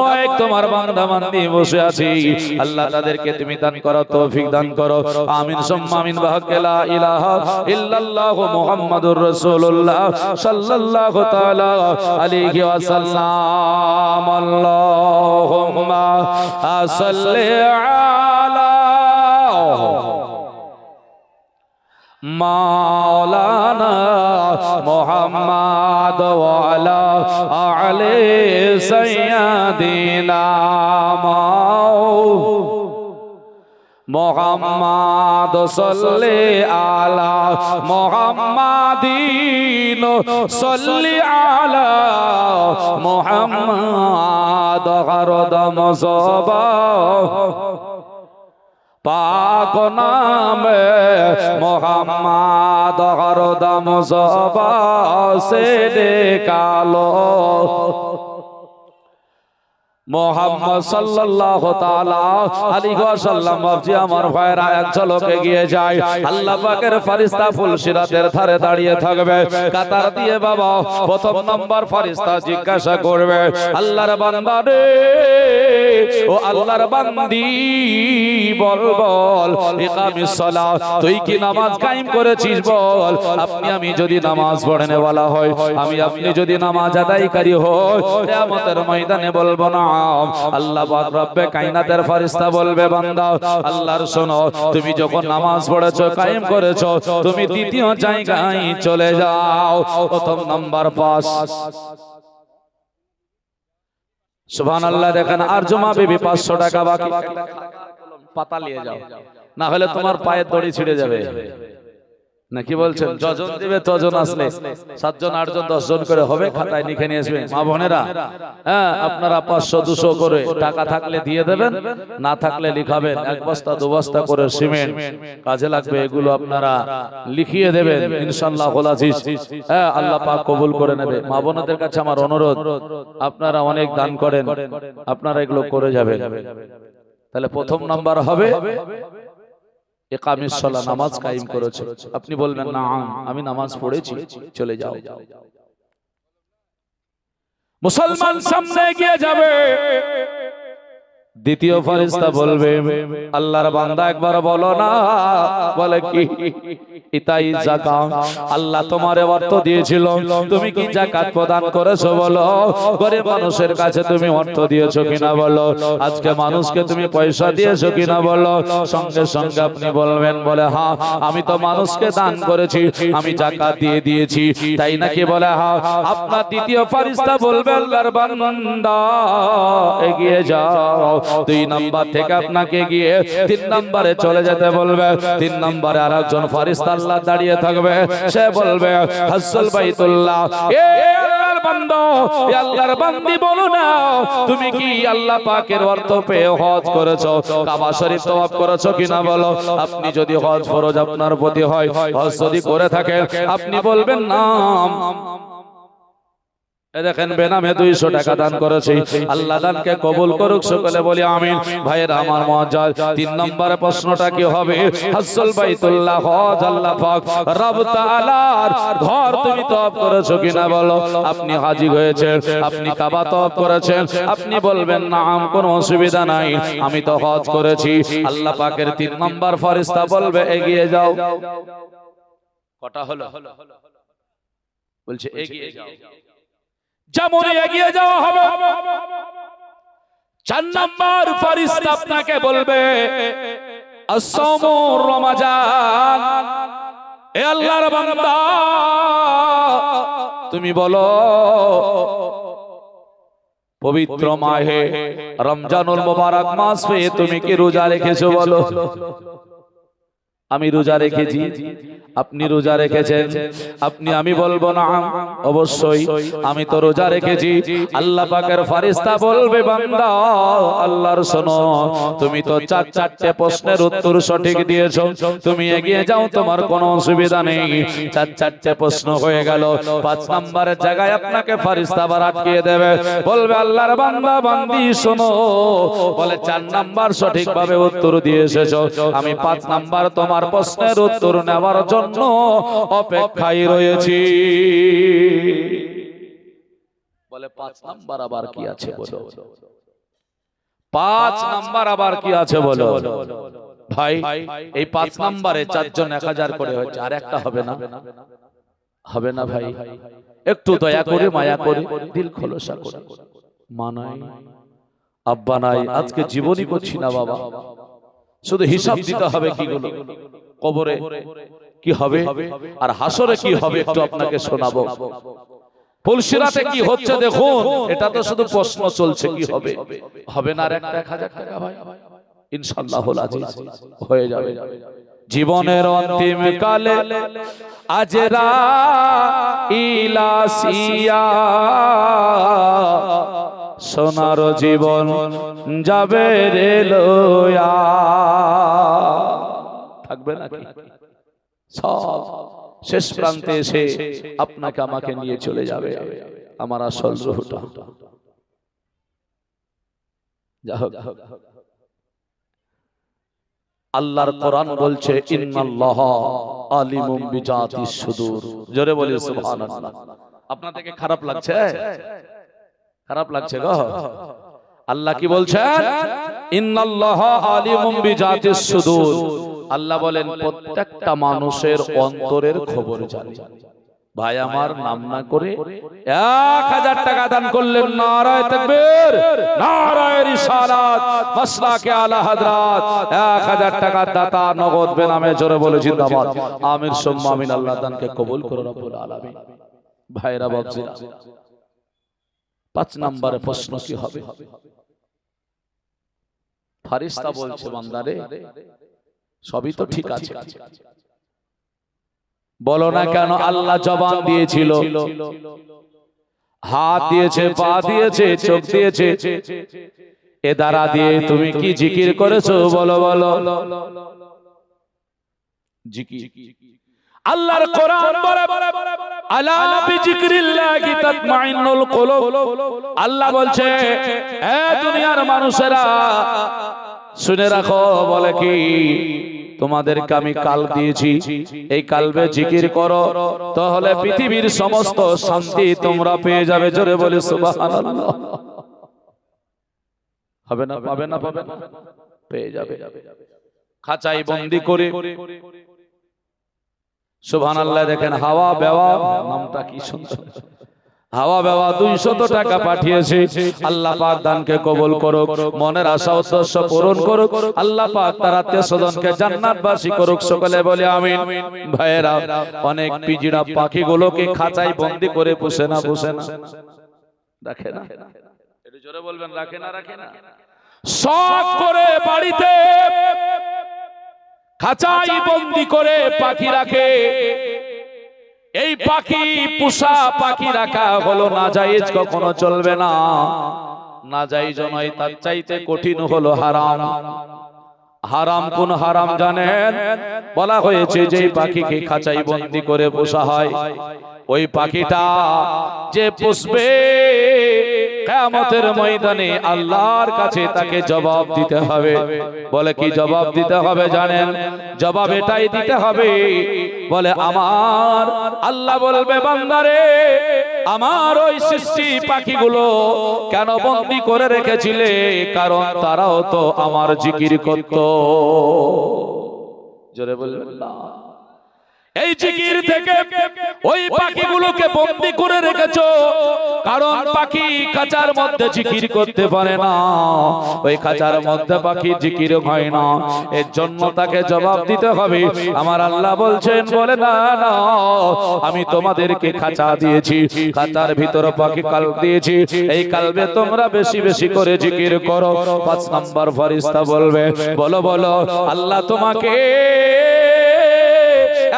A: অনেক তোমার বান্দা বান্দি বসে আছি, আল্লাহ তাদেরকে তুমি দান করো, তৌফিক দান করো, আমিন সুম্মা আমিন। বাহাক্কে লা ইলাহা ইল্লাল্লাহু মুহাম্মাদুর রাসূলুল্লাহ সাল্লাল্লাহু তাআলা আলাইহি ওয়াসাল্লাম। আল্লাহুম্মা সাল্লি আলা মাওলানা মুহাম্মাদ ওয়া আলা আলি সাইয়্যিদিনা মুহাম্মাদ সাল্লি আলা মুহাম্মাদিন সাল্লি আলা মুহাম্মাদ হরদম সবা পাক নামে মুহাম্মাদ হরদম সবা সে নিকালো। মুহাম্মদ সাল্লাল্লাহু তাআলা আলাইহি ওয়াসাল্লাম বাবজি আমার ভাইরা এক ঝলকে গিয়ে যায়, আল্লাহ পাকের ফেরেশতা ফুলসিরাতের ধারে দাঁড়িয়ে থাকবে কাতার দিয়ে। বাবা প্রথম নাম্বার ফেরেশতা জিজ্ঞাসা করবে, আল্লাহর বান্দা রে, ও আল্লাহর বান্দি, বল বল ইকামিস সালাত, তুই কি নামাজ কায়েম করেছিস বল। আপনি আমি যদি নামাজ পড়েনে বলা হয়, আমি আপনি যদি নামাজ আদায়কারী হই, কিয়ামতের ময়দানে বলবো না। আল্লাহ পাক রব্বে কায়নাতের ফেরেশতা বলবে, বান্দা আল্লাহর শোনো, তুমি যখন নামাজ পড়েছো কায়েম করেছো, তুমি দ্বিতীয় জায়গায় চলে যাও, প্রথম নাম্বার পাস। সুবহানাল্লাহ। দেখেন আর জমা বিবি 500 টাকা বাকি, পাতা নিয়ে যাও, না হলে তোমার পায়ের দড়ি ছিঁড়ে যাবে। না কি বলছেন? যজন দিবে তজন আসলে 7 জন 8 জন 10 জন করে হবে, খাতায় লিখে নিয়ে আসবেন। মা বোনেরা, হ্যাঁ আপনারা 500 200 করে টাকা থাকলে দিয়ে দেবেন, না থাকলে লিখাবেন। 1 বস্তা 2 বস্তা করে সিমেন্ট কাজে লাগবে, এগুলো আপনারা লিখিয়ে দেবেন ইনশাআল্লাহ আজিজ। হ্যাঁ আল্লাহ পাক কবুল করে নেবে। মা বোনদের কাছে আমার অনুরোধ, আপনারা অনেক দান করেন, আপনারা এগুলো করে যাবেন। তাহলে প্রথম নাম্বার হবে ইকামিস সালাত, নামাজ কায়েম করেছো। আপনি বলবেন না আমি নামাজ পড়েছি, চলে যাও। মুসলমান সামনে এগিয়ে যাবে, দ্বিতীয় ফেরেশতা বলবে আল্লাহর বান্দা একবার বলো না, বলে কি? ইতাই যাকাত। আল্লাহ তোমারে অর্থ দিয়েছিল, তুমি কি যাকাত প্রদান করেছো? বলো। গরিব মানুষের কাছে তুমি অর্থ দিয়েছো কিনা বলো। আজকে মানুষকে তুমি পয়সা দিয়েছো কিনা বলো। সঙ্গে সঙ্গে আপনি বলবেন, বলে হ্যাঁ আমি তো মানুষকে দান করেছি, আমি যাকাত দিয়ে দিয়েছি, তাই নাকি? বলে হ্যাঁ। আপনার দ্বিতীয় ফেরেশতা বলবে আল্লাহর বান্দা এগিয়ে যাও। 2 নাম্বার থেকে আপনাকে গিয়ে 3 নম্বরে চলে যেতে বলবে। 3 নম্বরে আরেকজন ফেরেশতা আল্লাহ দাঁড়িয়ে থাকবে, সে বলবে হাজ্জুল বাইতুল্লাহ, এ আল্লাহর বান্দা, এ আল্লাহর বান্দি বলো না, তুমি কি আল্লাহ পাকের অর্থ পেয়ে হজ করেছো, কাবা শরীফ তওয়াফ করেছো কিনা বলো। আপনি যদি হজ ফরজ আপনার প্রতি হয়, হজ যদি করে থাকেন, আপনি বলবেন না দেখেন বেনামে 200 টাকা দান করেছি, আল্লাহ দানকে কবুল করুক, সকলে বলি আমিন। ভাইয়েরা আমার মুআজ্জাজ, 3 নম্বরে প্রশ্নটা কি হবে? হাজ্জুল বাইতুল্লাহ, হজ আল্লাহ পাক রব তাআলার ঘর তুমি তওয়াফ করেছো কিনা বলো। আপনি হাজী হয়েছেন, আপনি কাবা তওয়াফ করেছেন, আপনি বলবেন নাম, কোনো অসুবিধা নাই, আমি তো হজ করেছি। আল্লাহ পাকের 3 নম্বর ফেরেশতা বলবে এগিয়ে যাও। কটা হলো? বলছে এগিয়ে যাও। যেমন এগিয়ে যাওয়া হবে, 4 নম্বর ফেরেশতা আপনাকে বলবে আসসামু রমাজান, এ আল্লাহর বান্দা তুমি বলো পবিত্র মাহে রমজানুল মুবারক মাস পেয়ে তুমি কি রোজা রেখেছো? বলো। আমি রোজা রেখেছি, আপনি রোজা রেখেছেন, আপনি আমি বলবো না অবশ্যই আমি তো রোজা রেখেছি। আল্লাহ পাকের ফেরেশতা বলবে বান্দা আল্লাহর শোনো, তুমি তো 4টে প্রশ্নের উত্তর সঠিক দিয়েছো, তুমি এগিয়ে যাও, তোমার কোনো অসুবিধা নেই। 4টে প্রশ্ন হয়ে গেল, 5 নম্বরের জায়গায় আপনাকে ফেরেশতা আবার আটকিয়ে দেবে, বলবে আল্লাহর বান্দা বান্দি শোনো, বলে 4 নাম্বার সঠিকভাবে উত্তর দিয়ে এসেছো, আমি 5 নাম্বার তোমার প্রশ্নের উত্তর নেওয়ার জন্য অপেক্ষায় রয়েছি। বলে 5 নাম্বার আবার কি আছে বলো। 5 নাম্বার আবার কি আছে বলো। ভাই এই 5 নাম্বারে 4 জন 1000 করে হচ্ছে, আর একটা হবে না? হবে না ভাই? একটু দয়া করে মায়া করে দিল খোলসা করে, মানাই আব্বা নাই আজকে জীবনই করছি না বাবা, শুধু হিসাব দিতে হবে কি গুলো, কবরে কি হবে আর হাসরে কি হবে একটু আপনাকে শোনাবো। ফুলসিরাতে কি হচ্ছে দেখুন, এটা তো শুধু প্রশ্ন চলছে, কি হবে হবে না। আর একটা 1000 টাকা ভাই ইনশাআল্লাহুল আজিজ হয়ে যাবে। জীবনের অন্তিম কালে আজরাইলাসিয়া সোনার জীবন যাবে রে লয়া, থাকবে নাকি? সব শেষ প্রান্তে এসে আপনাকে আমাকে নিয়ে চলে যাবে আমার আসল রূহটা। আল্লাহর কোরআন বলছে ইন্নাল্লাহা আলিমুম বিজাতিস সুদূর, জোরে বলি সুবহানাল্লাহ। আপনাদেরকে খারাপ লাগছে? খারাপ লাগছে গো? আল্লাহ কি বলছেন? ইন্নাল্লাহা আলিমুম বিজাতিস সুদূর। আল্লাহ বলেন প্রত্যেকটা মানুষের অন্তরের খবর জানে। ভাই আমার নাম না করে 1000 টাকা দান করলেন, নারায়ে তাকবীর, নারায়ে রিসালাত, মাসলাকে আলা হযরত, 1000 টাকা দাতা নগদ বেনামে জোরে বলে জিন্দাবাদ। আমিন সুম্মা আমিন। আল্লাহ দানকে কবুল করে রব্বুল আলামিন। ভাইরা বাপজিরা, 5 নম্বরে প্রশ্ন কি হবে? ফেরেশতা বলছে বান্দারে সবই তো ঠিক আছে, বলো না কেন আল্লাহ জবান দিয়েছিল, হাত দিয়েছে, পা দিয়েছে, চোখ দিয়েছে, এ দ্বারা দিয়ে তুমি কি জিকির করেছো? বলো বলো। জিকির আল্লাহর কোরআন বলে আলা বিজিকরিল্লাহি তাতমাইন্নুল কুলুব। আল্লাহ বলছে এ দুনিয়ার মানুষেরা শুনে রাখো, বলে কি তোমাদেরকে আমি কাল দিয়েছি, এই কালবে জিকির করো, তাহলে পৃথিবীর সমস্ত শান্তি তোমরা পেয়ে যাবে। জোরে বলে সুবহানাল্লাহ। হবে না? পাবে না? পাবে না? পেয়ে যাবে। খাঁচাই বন্দি করে, সুবহানাল্লাহ। দেখেন হাওয়া বেওয়া, নামটা কি সুন্দর, হাওয়া বেওয়া 200 টাকা পাঠিয়েছে। আল্লাহ পাক দানকে কবুল করুক, মনের আশা উদ্দেশ্য পূরণ করুক। আল্লাহ পাক তার আত্মীয় স্বজনকে জান্নাতবাসী করুক, সকলে বলে আমিন। ভাইয়েরা, অনেক পিজিরা পাখিগুলোকে খাঁচাই বন্দি করে পুষে না, পুষে না, রাখে না। একটু জোরে বলবেন, রাখে না? রাখে না। শখ করে বাড়িতে খাঁচাই বন্দি করে পাখি রাখে। এই পাখি, পোষা পাখি রাখা হলো নাজায়েজ, কখনো চলবে না। নাজায়েজ নয়, তার চাইতে কঠিন হলো হারাম। হারাম কোন হারাম জানেন? বলা হয়েছে যে পাখিকে খাঁচাই বন্দি করে পোষা হয়, ওই পাখিটা যে পুষবে কিয়ামতের ময়দানে আল্লাহর কাছে তাকে জবাব দিতে হবে। বলে কি জবাব দিতে হবে জানেন? জবাব এটাই দিতে হবে, বলে আমার আল্লাহ বলবে, বান্দারে আমার ওই সৃষ্টি পাখিগুলো কেন বন্দি করে রেখেছিলে? কারণ তারাও তো আমার জিকির করত। জোরে বলবেন না? এই জিকির থেকে ওই পাখিগুলোকে বন্দি করে রেখেছো, কারণ পাখি খাঁচার মধ্যে জিকির করতে পারে না, ওই খাঁচার মধ্যে পাখি জিকির হয় না, এর জন্য তাকে জবাব দিতে হবে। আমার আল্লাহ বলছেন, বলে না না, আমি তোমাদেরকে খাঁচা দিয়েছি, খাঁচার ভিতরে পাখি কালব দিয়েছি, এই কালবে তোমরা বেশি বেশি করে জিকির করো। 5 নম্বর ফেরেশতা বলবে, বলো বলো আল্লাহ তোমাকে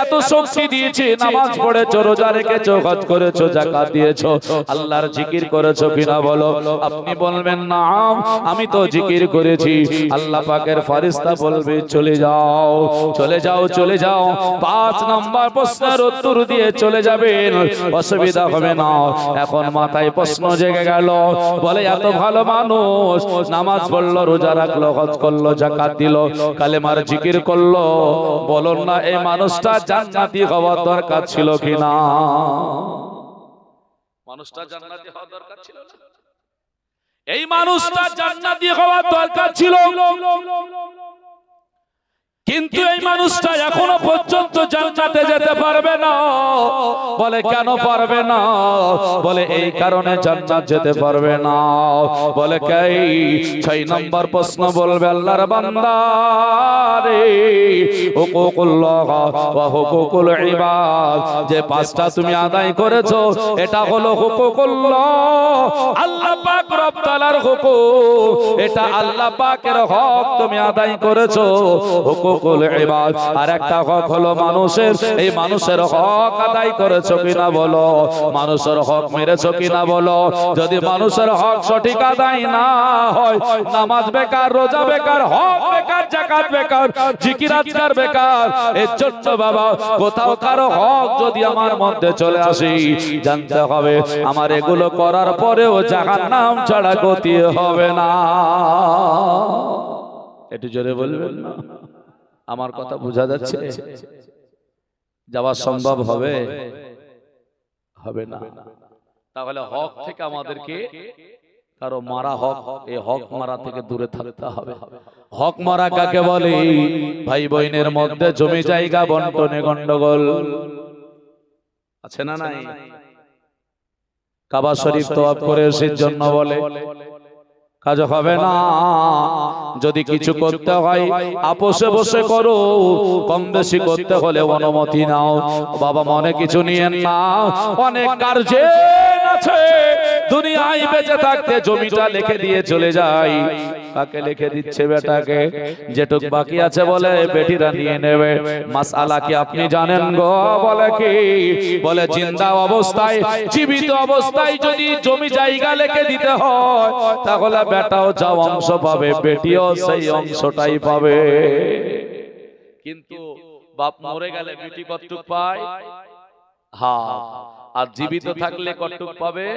A: এত শক্তি দিয়েছে, নামাজ পড়েছো, রোজা রেখেছো, হজ করেছো, যাকাত দিয়েছো, আল্লাহর জিকির করেছো কিনা বলো? আপনি বলবেন নাম, আমি তো জিকির করেছি। আল্লাহ পাকের ফেরেশতা বলবে, চলে যাও, চলে যাও, চলে যাও। 5 নম্বর প্রশ্নের উত্তর দিয়ে চলে যাবেন, অসুবিধা হবে না। এখন মাথায় প্রশ্ন জেগে গেল, বলে এত ভালো মানুষ, নামাজ পড়লো, রোজা রাখলো, হজ করলো, যাকাত দিল, কালেমার জিকির করলো, বলুন না এই মানুষটা জান্নাতি হওয়ার দরকার ছিল কিনা? মানুষটা জান্নাতি হওয়ার দরকার ছিল না? এই মানুষটা জান্নাতি হওয়ার দরকার ছিল, কিন্তু এই মানুষটা এখনো পর্যন্ত জান্নাতে যেতে পারবে না। বলে কেন পারবে না? বলে এই কারণে জান্নাত যেতে পারবে না। বলে কে? 6 নম্বর প্রশ্ন বলবে, আল্লাহর বান্দা রে, হুকুকুল্লাহ ওয়া হুকুকুল ইবাদ, যে 5টা তুমি আদায় করেছো, এটা হলো হুকুকুল্লাহ, আল্লাহ পাক রব তাআলার হুকুম, এটা আল্লাহ পাকের হক তুমি আদায় করেছো। হুকুকুল ইবাদ, আর একটা হক হলো মানুষের, এই মানুষের হক আদায় করেছো কিনা বলো? মানুষের হক মেরেছো কিনা বলো? যদি মানুষের হক সঠিক আদায় না হয়, নামাজ বেকার, রোজা বেকার, হক বেকার, যাকাত বেকার, জিকির আজকার বেকার। এর জন্য বাবা, কোথাও কারো হক যদি আমার মধ্যে চলে আসে, জানতে হবে আমার এগুলো করার পরেও জাহান্নাম ছাড়া গতি হবে না। একটু জোরে বলবেন না? আমার কথা বোঝা যাচ্ছে? যাওয়া সম্ভব হবে? হবে না। তাহলে হক থেকে আমাদেরকে কারো মারা হক, এই হক মারা থেকে দূরে থাকতে হবে। হক মারা কাকে বলে? ভাই বোনের মধ্যে জমি জায়গা বন্টনে গন্ডগোল আছে না নাই? কাবা শরীফ তওয়াফ করে এসের জন্য বলে কাজ হবে না। যদি কিছু করতে হয় আপোষে বসে করো, কম বেশি করতে হলে অনুমতি নাও। বাবা মনে কিছু নিয়েন না, অনেক গার্জেন আছে দুনিয়ায় বেঁচে থাকতে জমিটা লিখে দিয়ে চলে যায়। কাকে লিখে দিচ্ছে? বেটাকে। যেটুক বাকি আছে বলে বেটিরা নিয়ে নেবে। মাসআলা কি আপনি জানেন গো? বলে কি? বলে জিন্দা অবস্থায়, জীবিত অবস্থায় যদি জমি জায়গা লিখে দিতে হয়, তাহলে বেটাও যা অংশ পাবে, বেটিও সেই অংশটাই পাবে। কিন্তু বাপ মরে গেলে বেটি কতটুক পায়? হ্যাঁ। আর জীবিত থাকলে কতটুক পাবে?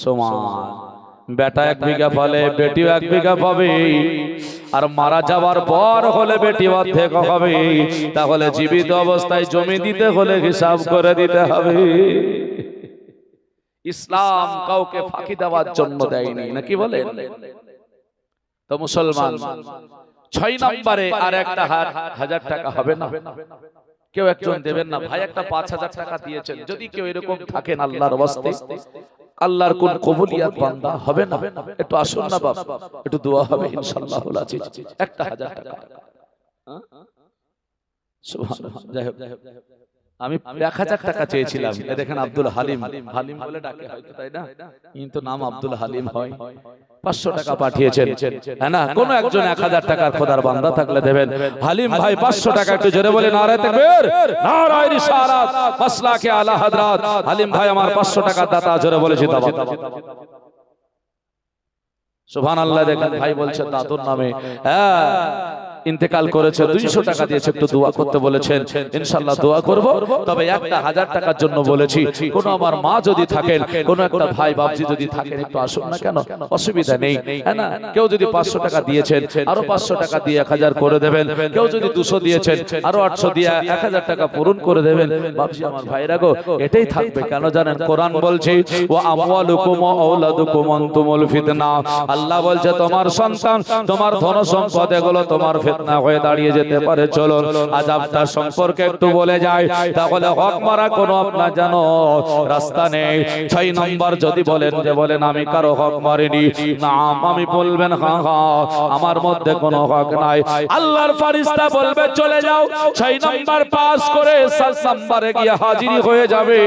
A: সমান। বেটা 1 বিঘা ফলে বেটিও 1 বিঘা পাবে। আর মারা যাওয়ার পর হলে বেটি অর্ধেক হবে। তাহলে জীবিত অবস্থায় জমি দিতে হলে হিসাব করে দিতে হবে। ইসলাম কাউকে ফাঁকি দেওয়ার জন্য দেয়নি, নাকি বলেন? তো মুসলমান 6 নম্বরে আর একটা 1000 টাকা হবে না? কেউ একজন দেবেন না ভাই, একটা 5000 টাকা দিয়েছেন, যদি কেউ এরকম থাকেন আল্লাহর ওয়াস্তে, আল্লাহর কোন কবুলিয়াত বান্দা হবে না, একটু আসুন না বাপ, একটু দোয়া হবে ইনশাআল্লাহুল আজিজ। একটা 1000 টাকা, সুবহানাল্লাহ। যাই হোক, আমি 1000 টাকা চেয়েছিলাম, এ দেখেন আব্দুল হালিম, হালিম বলে ডাকে হয়তো, তাই না? কিন্তু নাম আব্দুল হালিম হয়। 500 টাকা পাঠিয়েছেন, হ্যাঁ না? কোন একজন 1000 টাকার খোদার বান্দা থাকলে দেবেন। হালিম ভাই 500 টাকা, একটু জোরে বলে নারায়ে তাকবীর, নারায়ে রিসালাত, মাসলাকে আলা হযরত। হালিম ভাই আমার 500 টাকার দাতা, জোরে বলে জিন্দাবাদ। সুবহানাল্লাহ। দেখেন ভাই বলছে দাদুর নামে ইন্তেকাল করেছে, 200 টাকা দিয়েছে, একটু দোয়া করতে বলেছেন, ইনশাআল্লাহ দোয়া করব। তবে একটা 1000 টাকার জন্য বলেছি, কোন আমার মা যদি থাকেন, কোন একটা ভাই বাবজি যদি থাকেন, একটু আসুন না, কেন অসুবিধা নেই, হ্যাঁ না? কেউ যদি 500 টাকা দিয়েছেন, আরো 500 টাকা দিয়ে 1000 করে দেবেন। কেউ যদি 200 দিয়েছেন, আরো 800 দিয়ে 1000 টাকা পূরণ করে দেবেন। বাবজি আমার ভাইরা গো, এটাই থাকবে, কেন জানেন? কোরআন বলছে ওয়া আমওয়ালুকুম ওয়া আওলাদুকুম আনতুমুল ফিতনা। আল্লাহ বলছে তোমার সন্তান, তোমার ধন সম্পদ, এগুলো তোমার ফিতনা হয়ে দাঁড়িয়ে যেতে পারে। চলো আযাবটা সম্পর্কে একটু বলে যায়, তাহলে হক মারা কোনো আপনার জানো রাস্তা নেই। 6 নম্বর যদি বলেন যে বলেন আমি কারো হক মারিনি, নাম আমি বলবেন হ্যাঁ হ্যাঁ আমার মধ্যে কোনো হক নাই, আল্লাহর ফেরেশতা বলবে চলে যাও। 6 নম্বর পাস করে 7 নম্বরে গিয়ে হাজিরি হয়ে যাবে।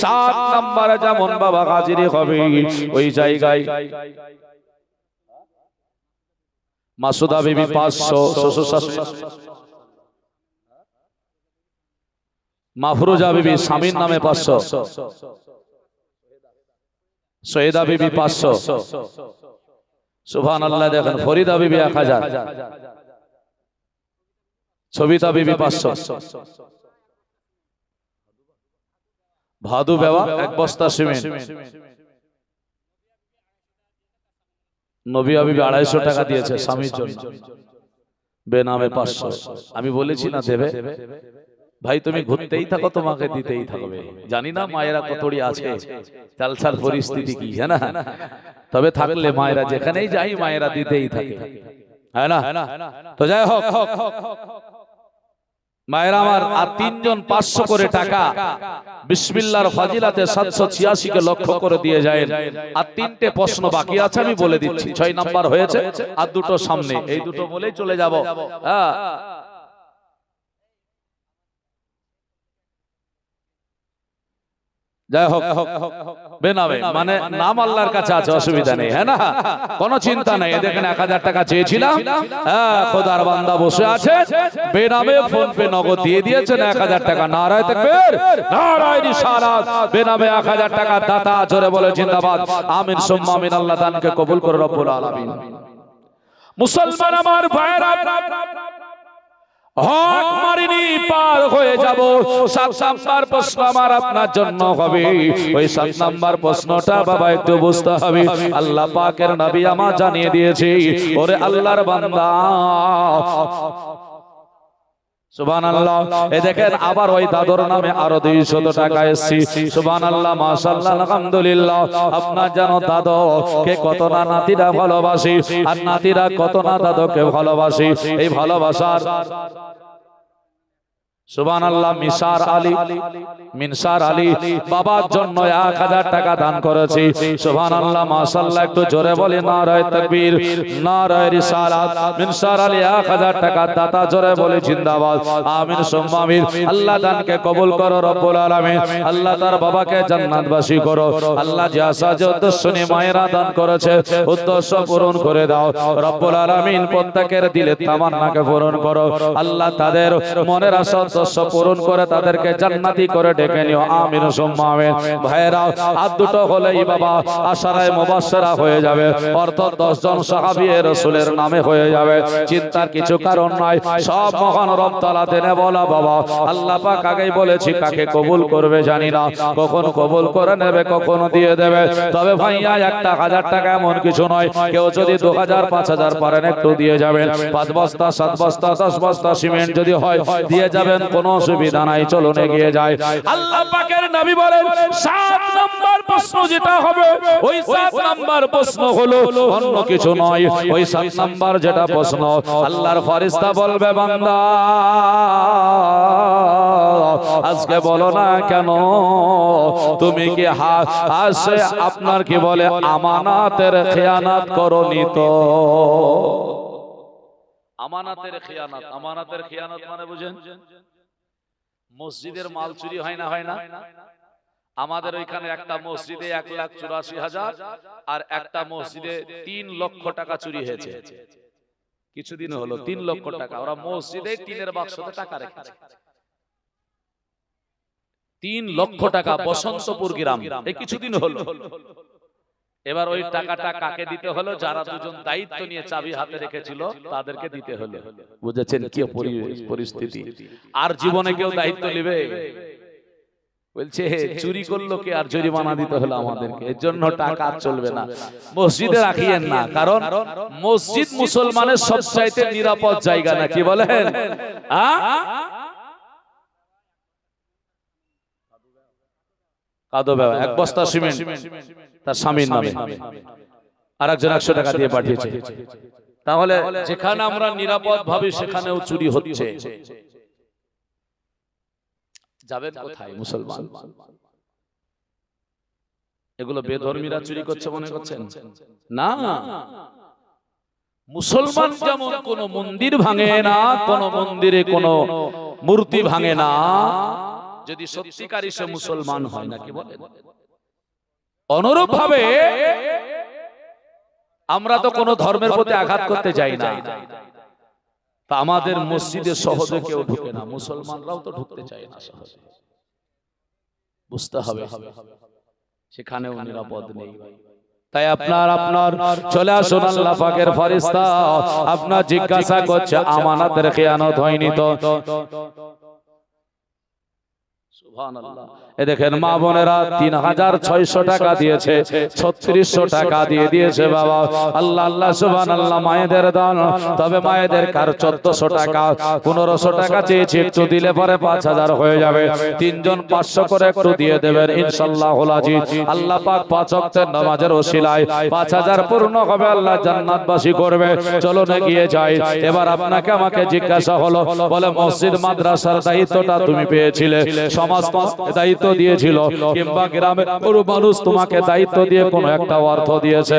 A: 7 নম্বরে যেমন বাবা হাজিরি হবে, ওই জায়গায় মাসুদা বিবি 500, শ্বশুর শাশুড়ি মাফরুজা বিবি স্বামীর নামে 500, সৈয়দা বিবি 500, সুবহানাল্লাহ। দেখেন ফরিদা বিবি 1000, সবিতা বিবি 500, ভাদু বেওয়া 1 বস্তা সিমেন্ট, নবী বিবি 250 টাকা দিয়েছে স্বামীর জন্য, বেনামে 500। আমি বলেছি না দেবে ভাই, তুমি ঘুরতেই থাকো, তোমাকে দিতেই থাকবে। জানি না মায়েরা কতড়ি আছে, চালচাল পরিস্থিতি কি, হ্যাঁ না? তবে থাকলে মায়েরা যেখানেই যাই মায়েরা দিতেই থাকে, হ্যাঁ না? তো যাই হোক মায়েরা আমার, আর 3 জন 500 করে টাকা বিসমিল্লাহর ফাজিলাতে 786 কে লক্ষ্য করে দিয়ে যায়। আর 3টে প্রশ্ন বাকি আছে, আমি বলে দিচ্ছি। 6 নাম্বার হয়েছে, আর 2টো সামনে, এই 2টো বলেই চলে যাব। হ্যাঁ, যাই হোক বেনামে মানে নাম আল্লাহর কাছে আছে, অসুবিধা নেই, হ্যাঁ না? কোনো চিন্তা নেই। দেখেন 1000 টাকা চেয়েছিলাম, হ্যাঁ খোদার বান্দা বসে আছে, বেনামে ফোন পে নগদ দিয়ে দিয়েছেন 1000 টাকা। নারায়ে তাকবীর, নারায়ে রিসালাত। বেনামে 1000 টাকা দাতা, জোরে বলে জিন্দাবাদ। আমিন সুম্মা আমিন। আল্লাহ দানকে কবুল করে রব্বুল আলামিন। মুসলমান আমার ভাইরা, হক মারিনি পার হয়ে যাব। 7 নাম্বার প্রশ্ন আমার আপনার জন্য হবে। ওই 7 নাম্বার প্রশ্নটা বাবা একটু বুঝতে হবে। আল্লাহ পাকের নবী আমার জানিয়ে দিয়েছে, ওরে আল্লাহর বান্দা, সুবহানাল্লাহ। এই দেখেন আবার ওই দাদুর নামে আরো 200 টাকা এসেছে। সুবহানাল্লাহ, মাশাআল্লাহ, আলহামদুলিল্লাহ। আপনার জানো দাদু কে কত না নাতিরা ভালোবাসে, আর নাতিরা কত না দাদুকে ভালোবাসে। এই ভালোবাসার সুবহানাল্লাহ মিসার আলী, মিনসার আলী বাবার জন্য 1000 টাকা দান করেছে। সুবহানাল্লাহ, মাশাআল্লাহ, একটু জোরে বলি নারায়ে তাকবীর, নারায়ে রিসালাত। মিনসার আলী 1000 টাকা দাতা, জোরে বলি জিন্দাবাদ। আমিন সুম্মা আমিন। আল্লাহ দানকে কবুল করো রব্বুল আলামিন। আল্লাহ তার বাবাকে জান্নাতবাসী করো। আল্লাহ যে আশা যে উদ্দেশ্য নিয়ে মায়েরা দান করেছে, উদ্দেশ্য পূরণ করে দাও রব্বুল আলামিন। প্রত্যেকের দিলের তামান্নাকে পূরণ করো আল্লাহ। তাদের মনের আশা পূরণ করে তাদেরকে জান্নাতি করে ডেকে নিও। আমিন সুম্মা আমিন। ভাইরা, আর 2টো হলেই বাবা আশারায়ে মুবাশশারা হয়ে যাবে, অর্থাৎ 10 জন সাহাবীয়ে রাসূলের নামে হয়ে যাবে। চিন্তার কিছু কারণ নাই, সব মহান রব তাআলা দেনে বলা বাবা। আল্লাহ পাক আগেই বলেছি, কাকে কবুল করবে জানি না, কখন কবুল করে নেবে, কখন দিয়ে দেবে। তবে ভাইয়া একটা 1000 টাকা এমন কিছু নয়। কেউ যদি 2000 5000 পারেন একটু দিয়ে যাবেন। 5 বস্তা 7 বস্তা 10 বস্তা সিমেন্ট যদি হয় দিয়ে যাবেন। কোনো অসুবিধা নাই, চলুন এগিয়ে যায়। আল্লাহ পাকের নবী বলেন 7 নাম্বার প্রশ্ন যেটা হবে, ওই 7 নাম্বার প্রশ্ন হলো অন্য কিছু নয়। ওই 7 নাম্বার যেটা প্রশ্ন, আল্লাহর ফেরেশতা বলবে, বান্দা আজকে বলো না কেন তুমি কি আসে আপনার কি বলে আমানাতের খেয়ানত করনি? তো আমানাতের খেয়ানত, আমানাতের খেয়ানত মানে বুঝেন? মসজিদের মাল চুরি হয় না, হয় না? আমাদের ওইখানে একটা মসজিদে 1,84,000 আর একটা মসজিদে 3 লক্ষ টাকা চুরি হয়েছে। কিছুদিন হলো 3 লক্ষ টাকা ওরা মসজিদে টিনের বাক্সতে টাকা রেখেছে। 3 লক্ষ টাকা বসন্তপুর গ্রাম, এই কিছুদিন হলো। এবার ওই টাকাটা কাকে দিতে হলো? যারা দুজন দায়িত্ব নিয়ে চাবি হাতে রেখেছিল তাদেরকে দিতে হলো। বুঝেছেন কি পরিস্থিতি? আর জীবনে কেউ দায়িত্ব নেবে? বলছে চুরি করলো কে, আর জরিমানা দিতে হলো আমাদেরকে। এর জন্য টাকা চলবে না, মসজিদে রাখিয়েন না। কারণ মসজিদ মুসলমানের সবচাইতে নিরাপদ জায়গা, না কি বলেন? এক বস্তা সিমেন্ট তার স্বামীর নামে, আর একজন 100 টাকা দিয়ে পাঠিয়েছে। তাহলে যেখানে আমরা নিরাপদ ভাবে সেখানেও চুরি হচ্ছে। যাবেন কোথায় মুসলমান? এগুলো বেধর্মীরা চুরি করছে মনে করছেন? না, মুসলমান যেমন কোন মন্দির ভাঙে না, কোন মন্দিরে কোন মূর্তি ভাঙে না, যদি সত্যিকারী সে মুসলমান হয়, না কি বলেন? অনুরূপ ভাবে আমরা তো কোন ধর্মের প্রতি আঘাত করতে যাই না, তা আমাদের মসজিদে সহজে কেউ ঢুকে না, মুসলমানরাও তো ঢুকতে চায় না সহজে। বুঝতে হবে সেখানেও নিরাপদ নেই। তাই আপনার চলে আসুন, আল্লাহ পাকের ফেরেশতা আপনার জিজ্ঞাসা করছে আমানতের খেয়ানত হয়নি তো? সুবহানাল্লাহ। এ দেখেন মা বোনেরা 3600 টাকা দিয়েছে, 3600 টাকা দিয়ে দিয়েছে বাবা। আল্লাহ আল্লাহ সুবহানাল্লাহ, মায়েদের দান। তবে মায়েদের কার 1400 টাকা, 1500 টাকা চেয়েছি, একটু দিলে পরে 5000 হয়ে যাবে। তিনজন 500 করে একটু দিয়ে দেবেন ইনশাআল্লাহুল আজিজ। আল্লাহ পাক 5 ওয়াক্তের নামাজের ওসিলায় 5000 পূর্ণ হবে, আল্লাহ জান্নাতবাসী করবে। চলুন এগিয়ে যাই। এবার আপনাকে আমাকে জিজ্ঞাসা হলো, বলে মসজিদ মাদ্রাসার দায়িত্বটা তুমি পেয়েছিলে, সমাজ দায়িত্ব দিয়েছিল, কিংবা গ্রামের পুরো মানুষ তোমাকে দায়িত্ব দিয়ে কোনো একটা অর্থ দিয়েছে?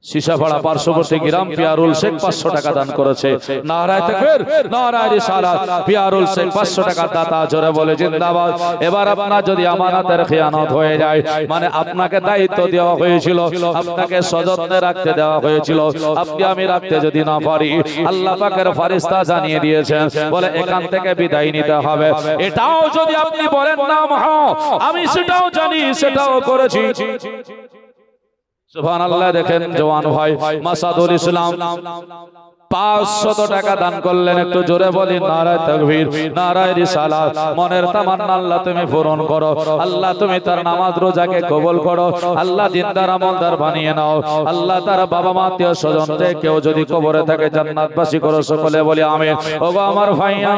A: শিশাপাড়া পার্শ্ববর্তী গ্রাম পিয়ারুল শেখ 500 টাকা দান করেছে। নারায়ে তাকবীর, নারায়ে রিসালাত। পিয়ারুল শেখ 500 টাকা দাতা, জোরে বলে জিন্দাবাদ। এবার আপনার যদি আমানতের খেয়ানত হয়ে যায়, মানে আপনাকে দায়িত্ব দেওয়া হয়েছিল, আপনাকে সযত্নে রাখতে দেওয়া হয়েছিল, আপনি আমি রাখতে যদি না পারি, আল্লাহ পাকের ফেরেশতা জানিয়ে দিয়েছেন, বলে এখান থেকে বিদায় নিতে হবে। এটাও যদি আপনি বলেন না আমি সেটাও জানি, সেটাও করেছি। সুবহানাল্লাহ। দেখেন জওয়ান ভাই মাসাদুল ইসলাম 500 টাকা দান করলেন, একটু জোরে বলি নারায়ে তাকবীর, নারায়ে রিসালাত। মনের তামান্না আল্লাহ তুমি পূরণ করো, আল্লাহ তুমি তার নামাজ রোজাকে কবুল করো, আল্লাহ দিনদার আমলদার বানিয়ে নাও, আল্লাহ তার বাবা মা আত্মীয় স্বজন যে কেউ যদি কবরে থাকে জান্নাতবাসী করো, সকলে বলি আমিন। ওগো আমার ভাইয়া,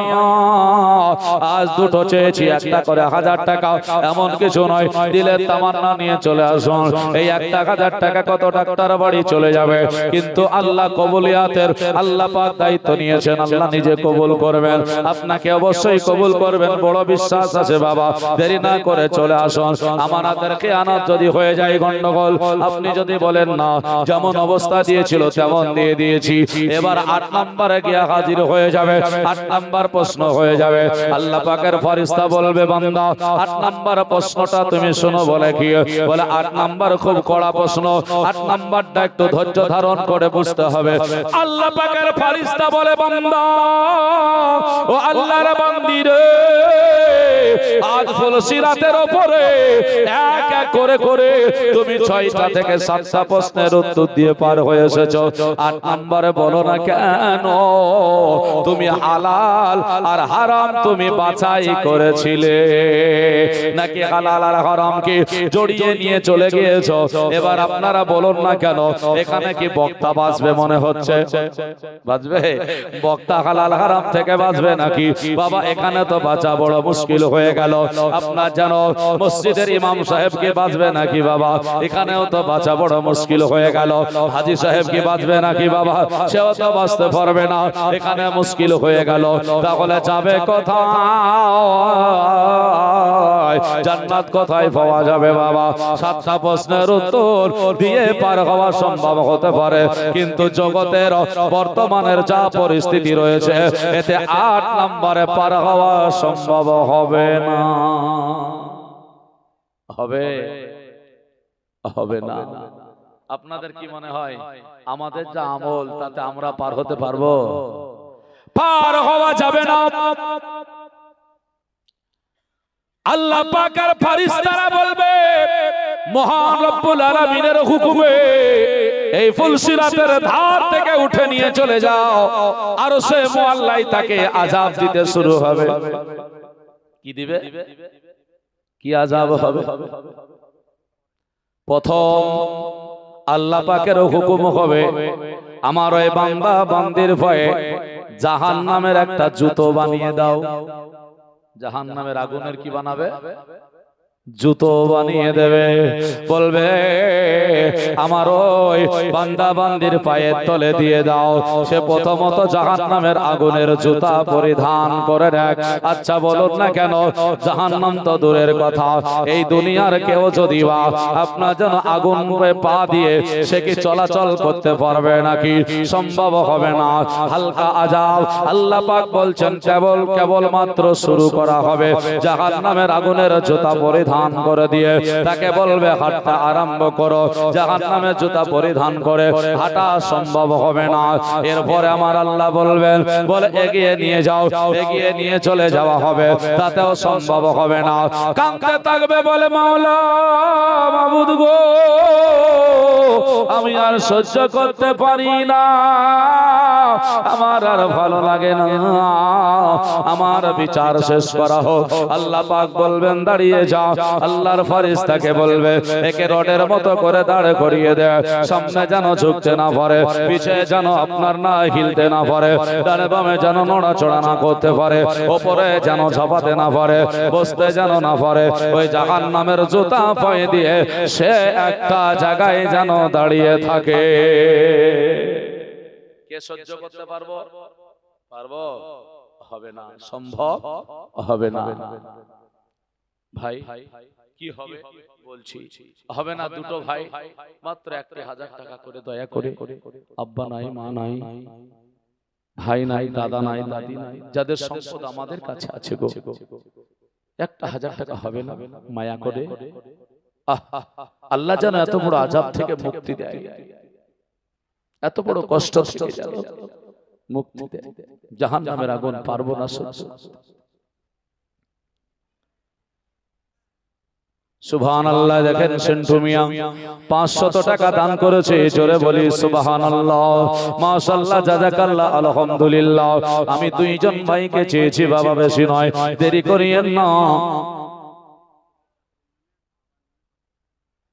A: আজ দুটো চেয়েছি, একটা করে 1000 টাকা, এমন কিছু নয়, দিলের তামান্না নিয়ে চলে আসুন। এই একটা 1000 টাকা কত ডাক্তার বাড়ি চলে যাবে, কিন্তু আল্লাহ কবুলিয়াতের আল্লাহ পাক দায়িত্ব নিয়েছেন, আল্লাহ নিজে কবুল করবেন, আপনাকে অবশ্যই কবুল করবেন, বড় বিশ্বাস আছে বাবা। দেরি না করে চলে আসুন। আমানতের খেয়ানত যদি হয়ে যায় গন্ডগোল, আপনি যদি বলেন না যেমন অবস্থা দিয়েছিল তেমন দিয়ে দিয়েছি, এবার 8 নম্বরে গিয়ে হাজির হয়ে যাবে। 8 নম্বর প্রশ্ন হয়ে যাবে। আল্লাহ পাকের ফেরেশতা বলবে, বান্দা 8 নম্বর প্রশ্নটা তুমি শোনো। বলে কি? বলে 8 নম্বর খুব কড়া প্রশ্ন, 8 নম্বরটা একটু ধৈর্য ধারণ করে বুঝতে হবে। আল্লাহ পাকের ফেরেশতা বলে, বান্দা ও আল্লাহর বান্দি রে, আজ ফুলসিরাতের উপরে এক এক করে করে তুমি 6টা থেকে 7টা প্রশ্নের উত্তর দিয়ে পার হয়ে এসেছো। 8 নম্বরে বলো না কেন তুমি হালাল আর হারাম তুমি বাছাই করেছিলে, নাকি হালাল আর হারামকে জড়িয়ে নিয়ে চলে গিয়েছো? এবার আপনারা বলুন না কেন, এখানে কি বক্তা বাঁচবে মনে হচ্ছে? বাঁচবে? বক্তা হালাল হারাম থেকে বাঁচবে নাকি? বাবা এখানে তো বাঁচা বড় মুশকিল হয়ে গেল। আপনার যেন মসজিদের ইমাম সাহেব কি বাঁচবে নাকি বাবা? এখানেও তো বাঁচা বড় মুশকিল হয়ে গেল। হাজী সাহেব কি বাঁচবে নাকি বাবা? সেও তো বাঁচতে পারবে না। এখানে মুশকিল হয়ে গেল। তাহলে যাবে কোথায়? জান্নাত কোথায় পাওয়া যাবে বাবা? 7টা প্রশ্নের উত্তর দিয়ে পার হওয়া সম্ভব হতে পারে, কিন্তু জগতের বর্তমানের যা পরিস্থিতি রয়েছে এতে 8 নম্বরে পার হওয়া সম্ভব হবে না। হবে না। আপনাদের কি মনে হয় আমাদের যা আমল তাতে আমরা পার হতে পারবো? পার হওয়া যাবে না। আল্লাহ পাকের ফেরেশতারা বলবে মহান রব্বুল আলামিনের হুকুমে এই ফুলসিরাতের ধার থেকে উঠে নিয়ে চলে যাও। আরশে মুআল্লাই তাকে আযাব দিতে শুরু হবে। কি দিবে? কি আযাব হবে? প্রথম আল্লাহ পাকের হুকুম হবে আমার ওই বান্দা বান্দির ভয়ে জাহান্নামের একটা জুতো বানিয়ে দাও। জাহান্নামের আগুনের কি বানাবে? জুতো বানিয়ে দেবে। বলবে আমার ওই বান্দা বান্দির পায়ের তলে দিয়ে দাও। সে প্রথমত জাহান্নামের আগুনের জুতা পরিধান করে নেয়। আচ্ছা বলুন না কেন, জাহান্নাম তো দূরের কথা, এই দুনিয়ার কেউ যদি বা আপনার যেন আগুন পা দিয়ে সে কি চলাচল করতে পারবে নাকি? সম্ভব হবে না। হালকা আযাব আল্লাহ পাক বলছেন কেবল মাত্র শুরু করা হবে। জাহান্নামের আগুনের জুতা পরিধান করে দিয়ে তাকে বলবে হাঁটা আরম্ভ করো। জাহান্নামের জুতা পরিধান করে হাঁটা সম্ভব হবে না। এরপরে আমার আল্লাহ বলবেন বলে এগিয়ে নিয়ে যাও, এগিয়ে নিয়ে চলে যাওয়া হবে, তাতেও সম্ভব হবে না। কাঁদতে থাকবে বলে মাওলা মাবুদ গো আমি আর সহ্য করতে পারি না, আমার আর ভালো লাগে না, আমার বিচার শেষ করা হোক। আল্লাহ পাক বলবেন দাঁড়িয়ে যাও। আল্লাহর ফেরেশতাকে বলবে একে রডের মতো করে দাঁড় করিয়ে দে, সামনে যেন ঝুঁকতে না পারে, পিছে যেন আপনার না হিলতে না পারে, ডানে বামে যেন নড়াচড়া না করতে পারে, ওপরে যেন ঝাঁপাতে না পারে, বসতে যেন না পারে। ওই জাহান্নামের জুতা পায়ে দিয়ে সে একটা জায়গায় যেন দাঁড়িয়ে থাকে। কে সহ্য করতে পারবো? হবে না, সম্ভব হবে না। ভাই কি হবে বলছি, হবে না। দুটো ভাই মাত্র 1,000 টাকা করে দয়া করে, আব্বা নাই মা নাই ভাই নাই দাদা নাই দাদি নাই, যাদের সম্পদ আমাদের কাছে আছে গো, 1,000 টাকা হবে না? মায়া করে আল্লাহ যেন এত বড় আযাব থেকে মুক্তি দেয়, এত বড় কষ্ট থেকে যেন মুক্তি দেয়। জাহান্নামের আগুন পারবো না সহ্য। সুবহানাল্লাহ। দেখেন সেন্টু মিয়া 500 টাকা দান করেছে, জোরে বলি সুবহানাল্লাহ, মাশাআল্লাহ, জাযাকাল্লাহ, আলহামদুলিল্লাহ। আমি 2 জন ভাইকে চেয়েছি বাবা, বেশি নয়, দেরি করিয়েন না।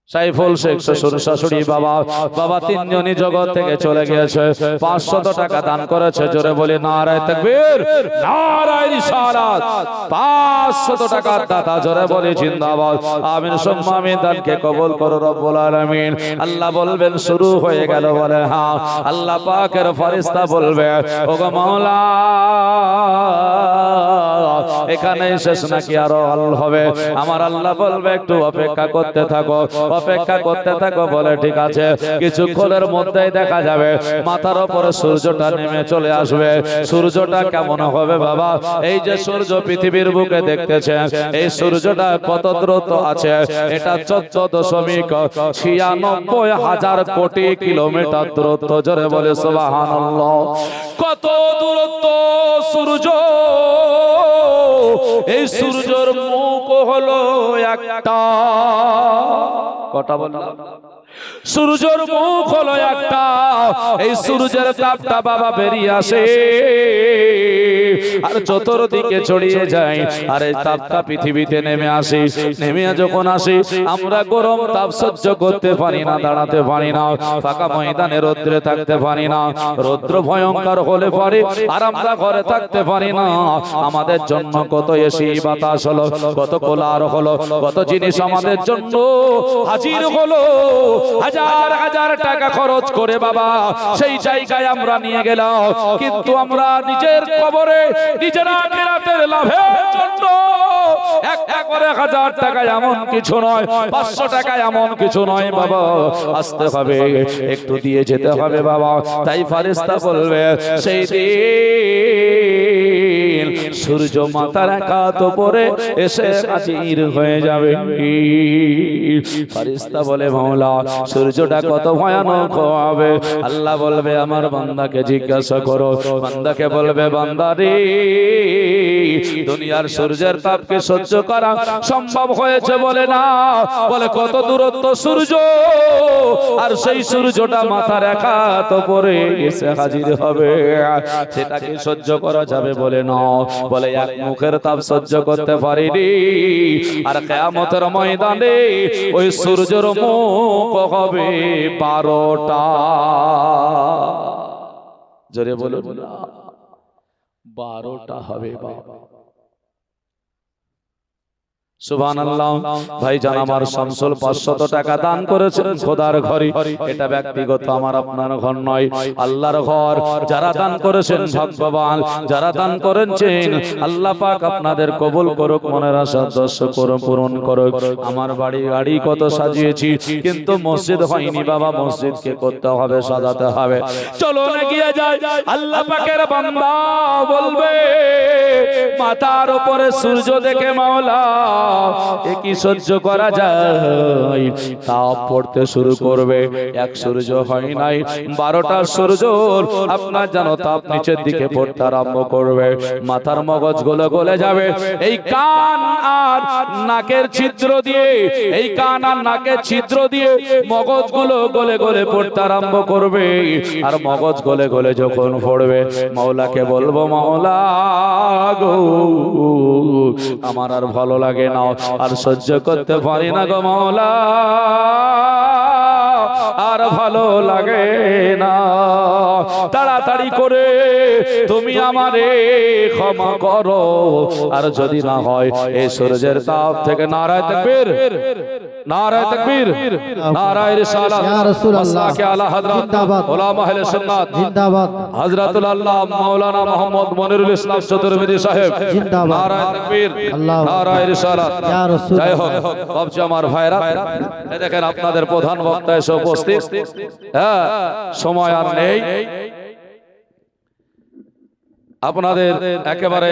A: সাইফুল শেখ শ্বশুর শাশুড়ি বাবা 3 জনই জগৎ থেকে চলে গিয়েছে, 500 টাকা দান করেছে, জোরে বলি নারায়ে তাকবীর, নারায়ে রিসালাত। 500 টাকার দাতা, জোরে বলি জিন্দাবাদ। আমিন সুম্মা আমিন। দানকে কবুল করো রব্বুল আলামিন। আল্লাহ বলবেন শুরু হয়ে গেল, বলে হ্যাঁ। আল্লাহ পাকের ফেরেশতা বলবে ওগো মাওলা এখানে শেষ নাকি আরো হবে? আমার আল্লাহ বলবে একটু অপেক্ষা করতে থাকো, অপেক্ষা করতে থাকো। বলে ঠিক আছে। কিছুক্ষণের মধ্যেই দেখা যাবে মাথার উপরে সূর্যটা নেমে চলে আসবে। সূর্যটা কেমন হবে বাবা? এই যে সূর্য পৃথিবীর বুকে দেখতেছেন, এই সূর্যটা কত দূরত্ব আছে? এটা 14.96,000 কোটি কিলোমিটার দূরত্ব, জোরে বলে সুবহানাল্লাহ। কত দূরত্ব সূর্য! এই সূর্যের মুখ হলো একটা, কটা বললাম? সূর্যের মুখ হলো একটা, এই সূর্যের তাপটা বাবা বেরিয়ে আসে আর চতুর্দিকে ছড়িয়ে যায় আর এই তাপটা পৃথিবীতে নেমে আসে। নেমে যখন আসে আমরা গরম তাপ সহ্য করতে পারি না, দাঁড়াতে পারি না, ফাঁকা ময়দানে রৌদ্রে থাকতে পারি না, রৌদ্র ভয়ঙ্কর হলে পরে আর আমরা ঘরে থাকতে পারি না। আমাদের জন্য কত এসি বাতাস হলো, কত কোলার হলো, কত জিনিস আমাদের জন্য হাজির হলো, হাজার হাজার টাকা খরচ করে বাবা সেই জায়গায় আমরা নিয়ে গেলাম, কিন্তু আমরা নিজের কবরে নিজের আখিরাতের লাভের জন্য একটা করে 1000 টাকা এমন কিছু নয়, 500 টাকা এমন কিছু নয় বাবা, আসতে হবে, একটু দিয়ে যেতে হবে বাবা। তাই ফেরেশতা বলবে সেই দিন সূর্য মাথার কাত উপরে এসে হাজির হয়ে যাবে। ফেরেশতা বলে মাওলা সূর্যটা কত ভয়ানক হবে? আল্লাহ বলবে আমার বান্দাকে জিজ্ঞাসা করো। বান্দাকে বলবে বান্দা রে দুনিয়ার সূর্যের তাপকে সহ্য করা সম্ভব হয়েছে? বলে না। বলে কত দূরত্ব সূর্য, আর সেই সূর্যটা মাথার কাত উপরে এসে হাজির হবে, সেটাকে সহ্য করা যাবে? বলে না। বলে এক মুখের তাপ সহ্য করতে পারিনি, আর কিয়ামতের ময়দানে ওই সূর্যের মুখ হবে 12টা। জোরে বলুন না, 12টা হবে বাবা। সুবহানাল্লাহ। ভাইজান আমার শামসুল 500 টাকা দান করেছেন খোদার ঘরে, এটা ব্যক্তিগত আমার আপনার ঘর নয়, আল্লাহর ঘর। যারা দান করেছেন ভাগ্যবান, যারা দান করেছেন আল্লাহ পাক আপনাদের কবুল করুক, মনের আশা পূরণ করুক। আমার বাড়ি কত সাজিয়েছি, কিন্তু মসজিদ হয়নি বাবা, মসজিদকে করতে হবে, সাজাতে হবে। চলো না গিয়ে যাই। আল্লাহ পাকের বান্দা বলবে মাথার উপরে সূর্য দেখে মাওলা এ কি সহ্য করা যায়? তাপ পড়তে শুরু করবে। এক সূর্য হয় নাই, 12টা সূর্য আপনার জানো তাপ নিচের দিকে পড়তে আরম্ভ করবে, মাথার মগজ গুলো গলে যাবে। এই কান আর নাকের ছিদ্র দিয়ে, এই কান আর নাকের ছিদ্র দিয়ে মগজ গুলো গলে গলে পড়তে আরম্ভ করবে। আর মগজ গলে গলে যখন পড়বে মাওলাকে বলবো মাওলা গো আমার আর ভালো লাগে না, আর সহ্য করতে পারি না গো মাওলা, আর ভালো লাগে না, তাড়াতাড়ি করে তুমি আমারে ক্ষমা করো। আর যদি না হয় এই সূর্যের তাপ থেকে নারায়ে তাকবীর, নারায়ে তাকবীর, নারায়ে রিসালাত, মাসলাকে আলা হযরত উলামা আহলে সুন্নাত জিন্দাবাদ, হযরতুল আল্লাহ মাওলানা মুহাম্মদ মনিরুল ইসলাম চতুর্বেদী সাহেব জিন্দাবাদ, নারায়ে তাকবীর, নারায়ে রিসালাত। জয় হোক। বাবজি আমার ভাইরা, এই দেখেন আপনাদের প্রধান বক্তা এসে উপস্থিত। হ্যাঁ, সময় আর নেই, আপনাদের একেবারে